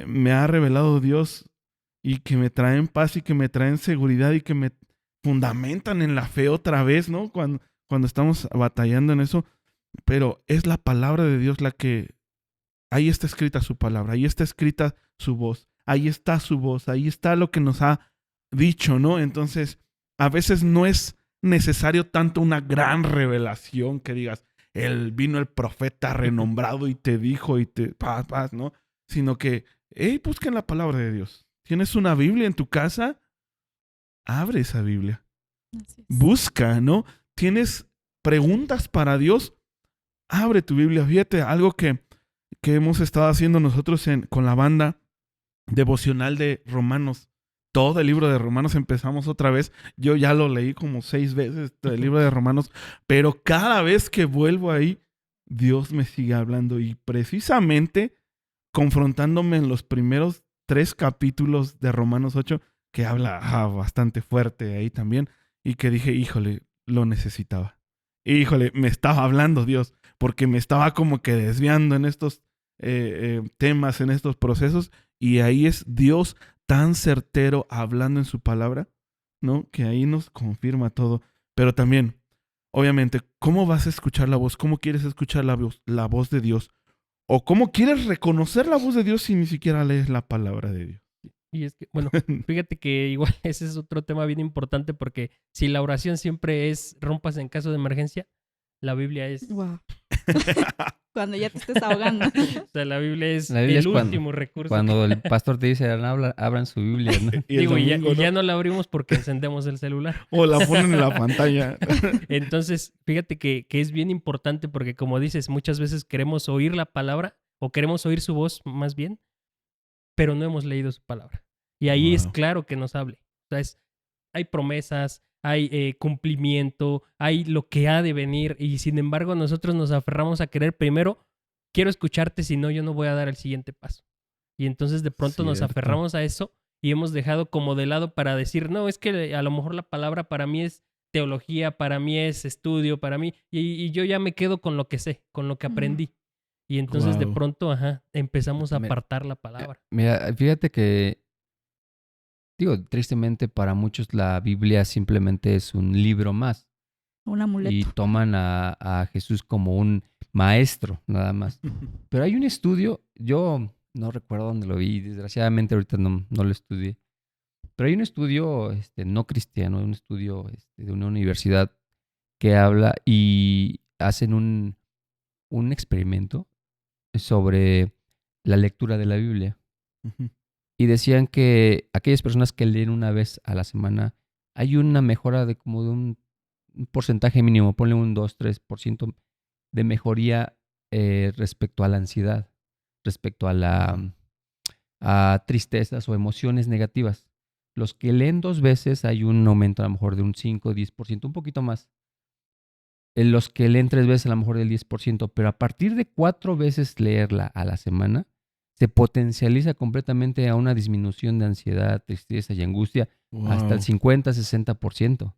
me ha revelado Dios y que me traen paz y que me traen seguridad y que me fundamentan en la fe otra vez, ¿no? Cuando estamos batallando en eso. Pero es la palabra de Dios la que... Ahí está escrita su palabra, ahí está escrita su voz, ahí está su voz, ahí está lo que nos ha dicho, ¿no? Entonces, a veces no es necesario tanto una gran revelación que digas, vino el profeta renombrado y te dijo y te paz, ¿no? Sino que, hey, busquen la palabra de Dios. ¿Tienes una Biblia en tu casa? Abre esa Biblia. Así es. Busca, ¿no? ¿Tienes preguntas para Dios? Abre tu Biblia. Fíjate, algo que hemos estado haciendo nosotros con la banda devocional de Romanos. Todo el libro de Romanos empezamos otra vez. Yo ya lo leí como 6 veces, el libro de Romanos, pero cada vez que vuelvo ahí, Dios me sigue hablando y precisamente confrontándome en los primeros 3 capítulos de Romanos 8, que habla bastante fuerte ahí también, y que dije, híjole, lo necesitaba. Híjole, me estaba hablando Dios, porque me estaba como que desviando en estos temas, en estos procesos, y ahí es Dios tan certero hablando en su palabra, ¿no? Que ahí nos confirma todo. Pero también, obviamente, ¿cómo vas a escuchar la voz? ¿Cómo quieres escuchar la voz de Dios? ¿O cómo quieres reconocer la voz de Dios si ni siquiera lees la palabra de Dios? Y es que, bueno, fíjate que igual ese es otro tema bien importante porque si la oración siempre es rompas en caso de emergencia, la Biblia es, Wow. Cuando ya te estés ahogando. o sea, la Biblia es La Biblia el es último recurso. cuando el pastor te dice, abran su Biblia, ¿no? Y el Digo, domingo, y ya no la abrimos porque encendemos el celular. O la ponen en la pantalla. Entonces, fíjate que es bien importante porque como dices, muchas veces queremos oír la palabra o queremos oír su voz más bien, pero no hemos leído su palabra. Y ahí es Wow. claro que nos hable. O sea, hay promesas, hay cumplimiento, hay lo que ha de venir y sin embargo nosotros nos aferramos a querer primero, quiero escucharte, si no yo no voy a dar el siguiente paso. Y entonces de pronto nos Cierto. aferramos a eso y hemos dejado como de lado para decir, no, es que a lo mejor la palabra para mí es teología, para mí es estudio, para mí, y yo ya me quedo con lo que sé, con lo que aprendí. Y entonces de Wow. pronto, empezamos a Me- apartar la palabra. Mira, fíjate que, digo, tristemente para muchos la Biblia simplemente es un libro más Un y amuleto. toman a Jesús como un maestro, nada más. Pero hay un estudio, yo no recuerdo dónde lo vi, desgraciadamente ahorita no lo estudié, pero hay un estudio no cristiano, un estudio de una universidad que habla y hacen un experimento sobre la lectura de la Biblia. Ujú. Y decían que aquellas personas que leen una vez a la semana, hay una mejora de como de un porcentaje mínimo, ponle un 2-3% de mejoría respecto a la ansiedad, respecto a tristezas o emociones negativas. Los que leen 2 veces hay un aumento a lo mejor de un 5-10%, un poquito más. los que leen 3 veces a lo mejor del 10%, pero a partir de 4 veces leerla a la semana, se potencializa completamente a una disminución de ansiedad, tristeza y angustia hasta el 50-60%.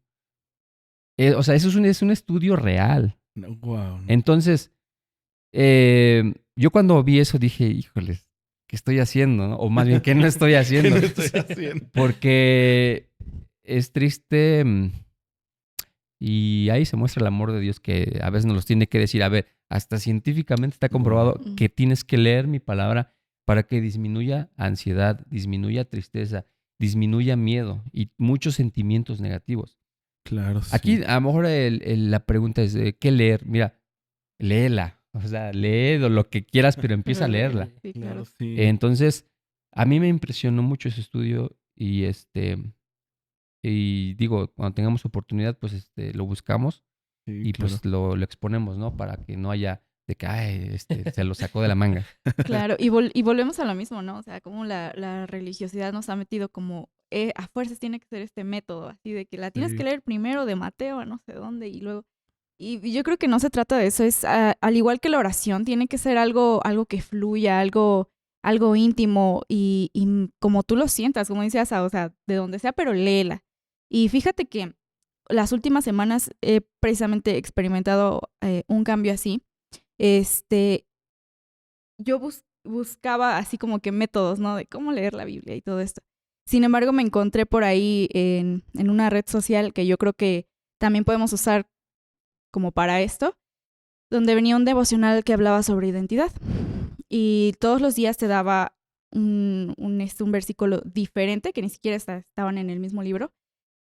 O sea, eso es un estudio real. Wow. Entonces, yo cuando vi eso dije, híjoles, ¿qué estoy haciendo? ¿No? O más bien, ¿qué no estoy haciendo? ¿Qué no estoy haciendo? Porque es triste y ahí se muestra el amor de Dios que a veces nos los tiene que decir. A ver, hasta científicamente está comprobado que tienes que leer mi palabra para que disminuya ansiedad, disminuya tristeza, disminuya miedo y muchos sentimientos negativos. Claro, sí. Aquí a lo mejor la pregunta es, ¿qué leer? Mira, léela. O sea, lee lo que quieras, pero empieza a leerla. Sí, claro. Sí. Entonces, a mí me impresionó mucho ese estudio y digo, cuando tengamos oportunidad, pues lo buscamos Sí, y claro. pues lo exponemos, ¿no? Para que no haya de que, ay, se lo sacó de la manga. Claro, y volvemos a lo mismo, ¿no? O sea, como la religiosidad nos ha metido como, a fuerzas tiene que ser este método, así de que la tienes Sí. que leer primero de Mateo a no sé dónde y luego... Y yo creo que no se trata de eso, es al igual que la oración, tiene que ser algo que fluya, algo íntimo y como tú lo sientas, como decías, o sea, de donde sea, pero léela. Y fíjate que las últimas semanas he precisamente experimentado un cambio así. Yo buscaba así como que métodos, ¿no? De cómo leer la Biblia y todo esto. Sin embargo, me encontré por ahí en una red social que yo creo que también podemos usar como para esto, donde venía un devocional que hablaba sobre identidad. Y todos los días te daba un versículo diferente, que ni siquiera estaban en el mismo libro.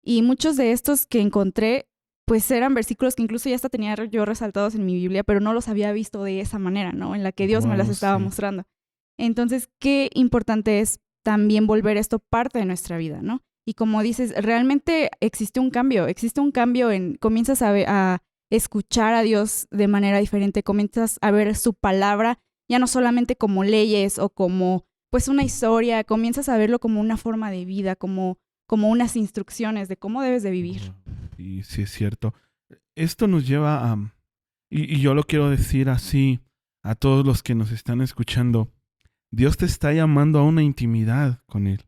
Y muchos de estos que encontré, pues eran versículos que incluso ya hasta tenía yo resaltados en mi Biblia, pero no los había visto de esa manera, ¿no? En la que Dios me las estaba mostrando. Entonces, qué importante es también volver esto parte de nuestra vida, ¿no? Y como dices, realmente existe un cambio comienzas a escuchar a Dios de manera diferente, comienzas a ver su palabra, ya no solamente como leyes o como pues una historia, comienzas a verlo como una forma de vida, como unas instrucciones de cómo debes de vivir. Y sí, es cierto. Esto nos lleva a... Y yo lo quiero decir así a todos los que nos están escuchando. Dios te está llamando a una intimidad con Él.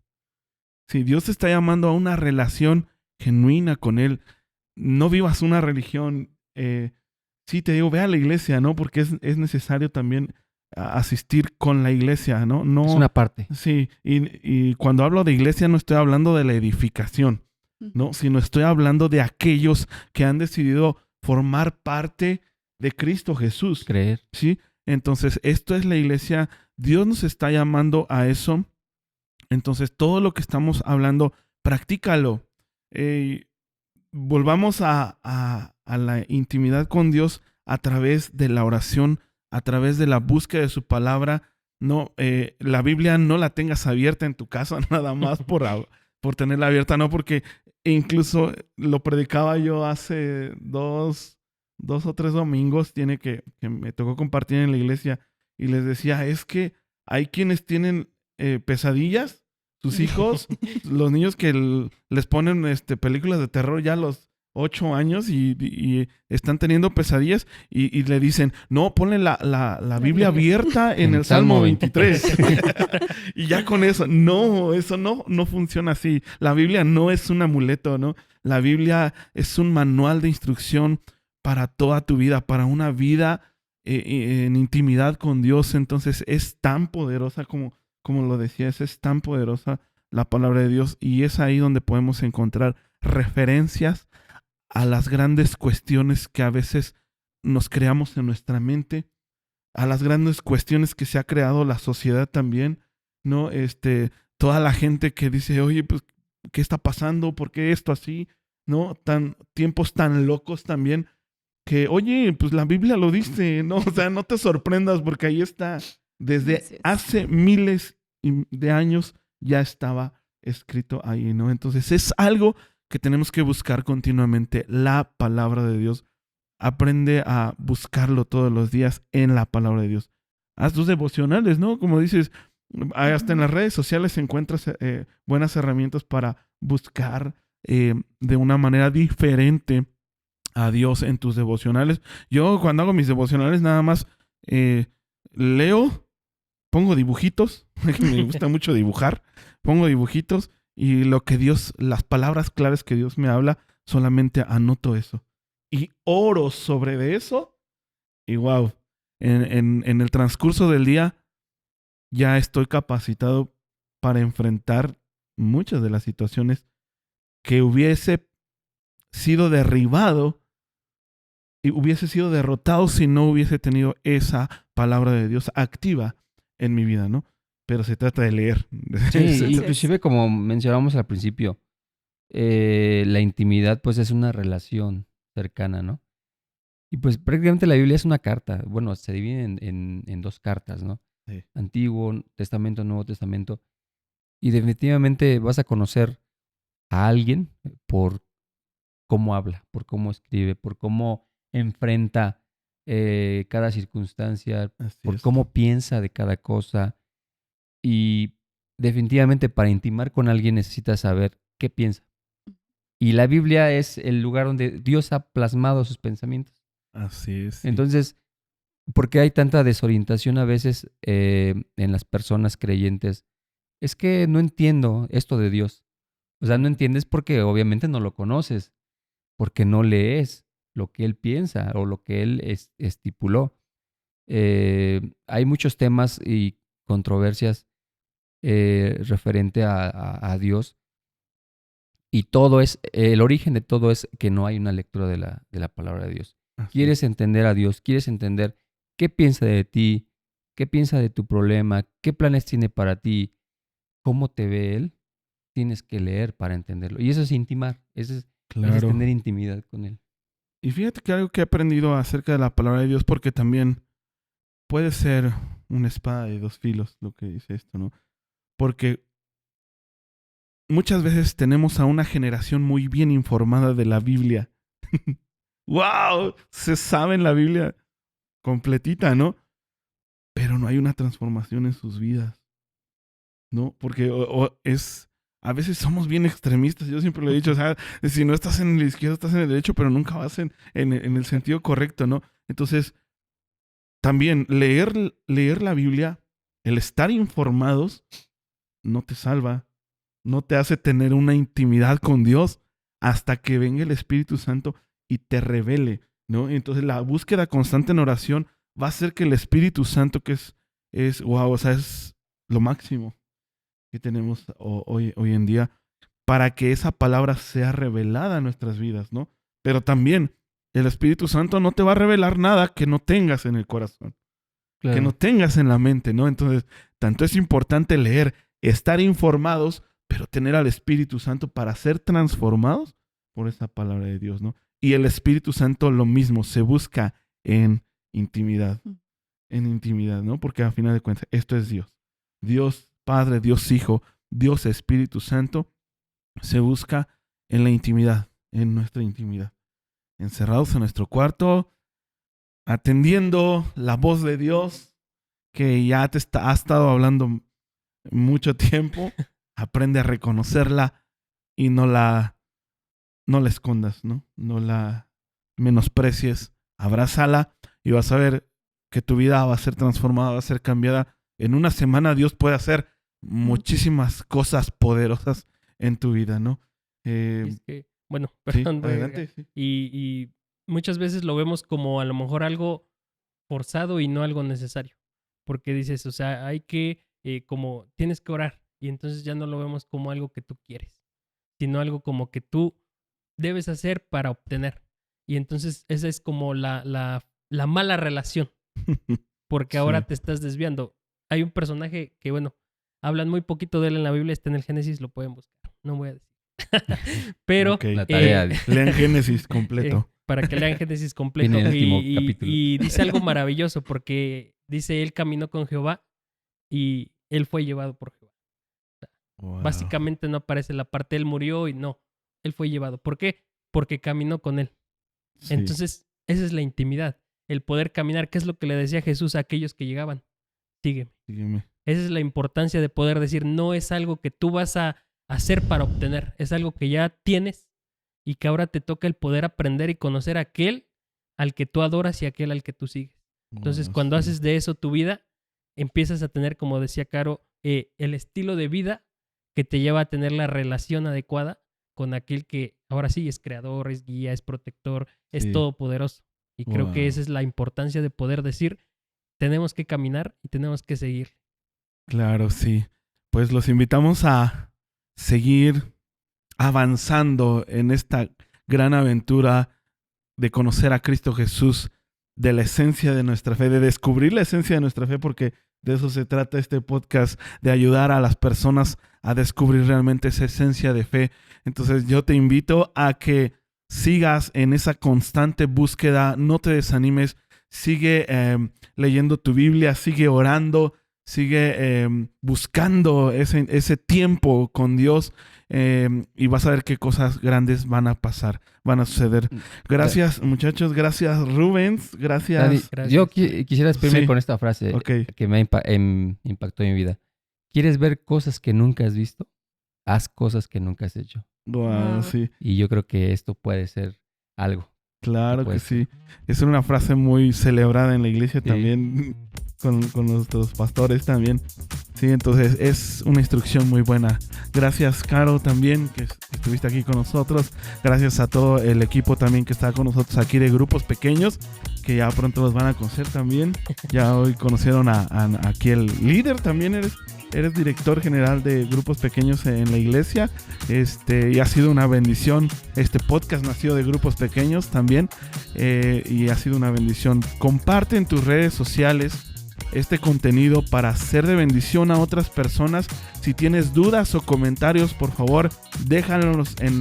Sí, Dios te está llamando a una relación genuina con Él. No vivas una religión. Sí, te digo, ve a la iglesia, ¿no? Porque es necesario también asistir con la iglesia, ¿no? No es una parte. Sí, y cuando hablo de iglesia no estoy hablando de la edificación, ¿no? Sino estoy hablando de aquellos que han decidido formar parte de Cristo Jesús. Creer. ¿Sí? Entonces, esto es la iglesia. Dios nos está llamando a eso. Entonces, todo lo que estamos hablando, practícalo. Volvamos a la intimidad con Dios a través de la oración, a través de la búsqueda de su palabra. No, la Biblia no la tengas abierta en tu casa nada más por tenerla abierta, no, porque incluso lo predicaba yo hace dos o tres domingos, que me tocó compartir en la iglesia, y les decía, es que hay quienes tienen pesadillas, sus hijos, los niños que les ponen películas de terror ya a los 8 años y están teniendo pesadillas y le dicen, no, ponle la Biblia abierta en el Salmo 23. Y ya con eso, no, eso no funciona así. La Biblia no es un amuleto, ¿no? La Biblia es un manual de instrucción para toda tu vida, para una vida en intimidad con Dios. Entonces es tan poderosa como lo decías, es tan poderosa la palabra de Dios y es ahí donde podemos encontrar referencias a las grandes cuestiones que a veces nos creamos en nuestra mente, a las grandes cuestiones que se ha creado la sociedad también, ¿no? Toda la gente que dice, oye, pues, ¿qué está pasando? ¿Por qué esto así? ¿No? Tiempos tan locos también que, oye, pues la Biblia lo dice, ¿no? O sea, no te sorprendas porque ahí está. Desde hace miles de años ya estaba escrito ahí, ¿no? Entonces es algo que tenemos que buscar continuamente, la palabra de Dios. Aprende a buscarlo todos los días en la palabra de Dios. Haz tus devocionales, ¿no? Como dices, hasta en las redes sociales encuentras buenas herramientas para buscar de una manera diferente a Dios en tus devocionales. Yo cuando hago mis devocionales nada más leo, pongo dibujitos, me gusta mucho dibujar, pongo dibujitos y lo que Dios, las palabras claves que Dios me habla, solamente anoto eso. Y oro sobre de eso y wow, en el transcurso del día ya estoy capacitado para enfrentar muchas de las situaciones que hubiese sido derribado y hubiese sido derrotado si no hubiese tenido esa palabra de Dios activa en mi vida, ¿no? Pero se trata de leer. Sí, inclusive como mencionábamos al principio, la intimidad pues es una relación cercana, ¿no? Y pues prácticamente la Biblia es una carta. Bueno, se divide en dos cartas, ¿no? Sí. Antiguo Testamento, Nuevo Testamento. Y definitivamente vas a conocer a alguien por cómo habla, por cómo escribe, por cómo enfrenta cada circunstancia, Así por es. cómo piensa de cada cosa. Y definitivamente para intimar con alguien necesitas saber qué piensa. Y la Biblia es el lugar donde Dios ha plasmado sus pensamientos. Así es. Sí. Entonces, ¿por qué hay tanta desorientación a veces en las personas creyentes? Es que no entiendo esto de Dios. O sea, no entiendes porque obviamente no lo conoces, porque no lees lo que Él piensa o lo que Él estipuló. Hay muchos temas y controversias referente a Dios. Y todo es, el origen de todo es que no hay una lectura de la palabra de Dios. Así Quieres entender a Dios, quieres entender qué piensa de ti, qué piensa de tu problema, qué planes tiene para ti, cómo te ve Él, tienes que leer para entenderlo. Y eso es intimar, eso es Claro. tener intimidad con Él. Y fíjate que algo que he aprendido acerca de la palabra de Dios, porque también puede ser una espada de dos filos lo que dice esto, ¿no? Porque muchas veces tenemos a una generación muy bien informada de la Biblia. ¡Wow! Se sabe en la Biblia completita, ¿no? Pero no hay una transformación en sus vidas, ¿no? Porque a veces somos bien extremistas, yo siempre lo he dicho, o sea, si no estás en el izquierdo, estás en el derecho, pero nunca vas en el sentido correcto, ¿no? Entonces, también leer la Biblia, el estar informados, no te salva, no te hace tener una intimidad con Dios hasta que venga el Espíritu Santo y te revele, ¿no? Entonces la búsqueda constante en oración va a hacer que el Espíritu Santo, que es wow, o sea, es lo máximo que tenemos hoy en día, para que esa palabra sea revelada en nuestras vidas, ¿no? Pero también el Espíritu Santo no te va a revelar nada que no tengas en el corazón, Claro. que no tengas en la mente, ¿no? Entonces, tanto es importante leer, estar informados, pero tener al Espíritu Santo para ser transformados por esa palabra de Dios, ¿no? Y el Espíritu Santo lo mismo, se busca en intimidad, ¿no? Porque a final de cuentas, esto es Dios. Dios Padre, Dios Hijo, Dios Espíritu Santo, se busca en la intimidad, en nuestra intimidad. Encerrados en nuestro cuarto, atendiendo la voz de Dios, que ya ha estado hablando mucho tiempo, aprende a reconocerla y no la escondas, ¿no? No la menosprecies, abrázala y vas a ver que tu vida va a ser transformada, va a ser cambiada. En una semana Dios puede hacer muchísimas cosas poderosas en tu vida, ¿no? Es que, bueno, Sí, perdón. adelante. Sí. Y muchas veces lo vemos como a lo mejor algo forzado y no algo necesario. Porque dices, o sea, hay que, como, tienes que orar. Y entonces ya no lo vemos como algo que tú quieres, sino algo como que tú debes hacer para obtener. Y entonces esa es como la mala relación. Porque ahora Sí. te estás desviando. Hay un personaje que, bueno, hablan muy poquito de él en la Biblia, está en el Génesis, lo pueden buscar. No voy a decir. Pero Ok. La tarea. Lean Génesis completo. para que lean Génesis completo. Viene el último capítulo. Y dice algo maravilloso porque dice, él caminó con Jehová y él fue llevado por Jehová. Wow. Básicamente no aparece la parte, él murió y no, él fue llevado. ¿Por qué? Porque caminó con él. Sí. Entonces, esa es la intimidad, el poder caminar. ¿Qué es lo que le decía Jesús a aquellos que llegaban? Sígueme. Sígueme. Esa es la importancia de poder decir, no es algo que tú vas a hacer para obtener, es algo que ya tienes y que ahora te toca el poder aprender y conocer a aquel al que tú adoras y aquel al que tú sigues. Entonces, Wow, cuando sí. haces de eso tu vida, empiezas a tener, como decía Caro, el estilo de vida que te lleva a tener la relación adecuada con aquel que ahora sí es creador, es guía, es protector, es Sí. todopoderoso. Y creo que Wow. esa es la importancia de poder decir, tenemos que caminar y tenemos que seguir. Claro, sí. Pues los invitamos a seguir avanzando en esta gran aventura de conocer a Cristo Jesús, de la esencia de nuestra fe, de descubrir la esencia de nuestra fe, porque de eso se trata este podcast, de ayudar a las personas a descubrir realmente esa esencia de fe. Entonces yo te invito a que sigas en esa constante búsqueda, no te desanimes, sigue leyendo tu Biblia, sigue orando, sigue buscando ese tiempo con Dios, y vas a ver qué cosas grandes van a pasar, van a suceder. Gracias, muchachos. Gracias, Rubens. Gracias. Dani, Gracias. yo quisiera despedirme Sí. con esta frase Ok. que me ha impactó en mi vida. ¿Quieres ver cosas que nunca has visto? Haz cosas que nunca has hecho. Wow, Wow. sí. Y yo creo que esto puede ser algo. Claro que Puede sí. Es una frase muy celebrada en la iglesia Sí. también, con nuestros pastores también. Sí, entonces es una instrucción muy buena. Gracias, Caro, también, que estuviste aquí con nosotros. Gracias a todo el equipo también que está con nosotros aquí de grupos pequeños, que ya pronto los van a conocer también. Ya hoy conocieron a aquí el líder, también eres director general de grupos pequeños en la iglesia. Y ha sido una bendición. Este podcast nació de grupos pequeños también, y ha sido una bendición. Comparte en tus redes sociales este contenido para ser de bendición a otras personas. Si tienes dudas o comentarios, por favor, déjalos en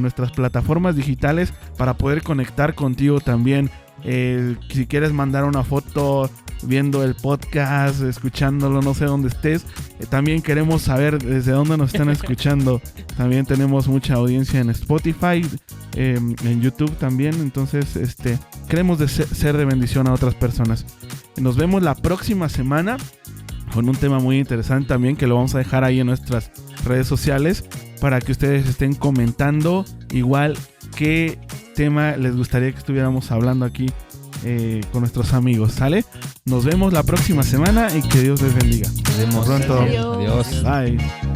nuestras plataformas digitales para poder conectar contigo también. Si quieres mandar una foto viendo el podcast, escuchándolo, no sé dónde estés, también queremos saber desde dónde nos están escuchando. También tenemos mucha audiencia en Spotify, en YouTube también. Entonces, queremos ser de bendición a otras personas. Nos vemos la próxima semana con un tema muy interesante también, que lo vamos a dejar ahí en nuestras redes sociales para que ustedes estén comentando igual qué tema les gustaría que estuviéramos hablando aquí con nuestros amigos, ¿sale? Nos vemos la próxima semana y que Dios les bendiga. Nos vemos Pronto. Adiós. Adiós. Bye.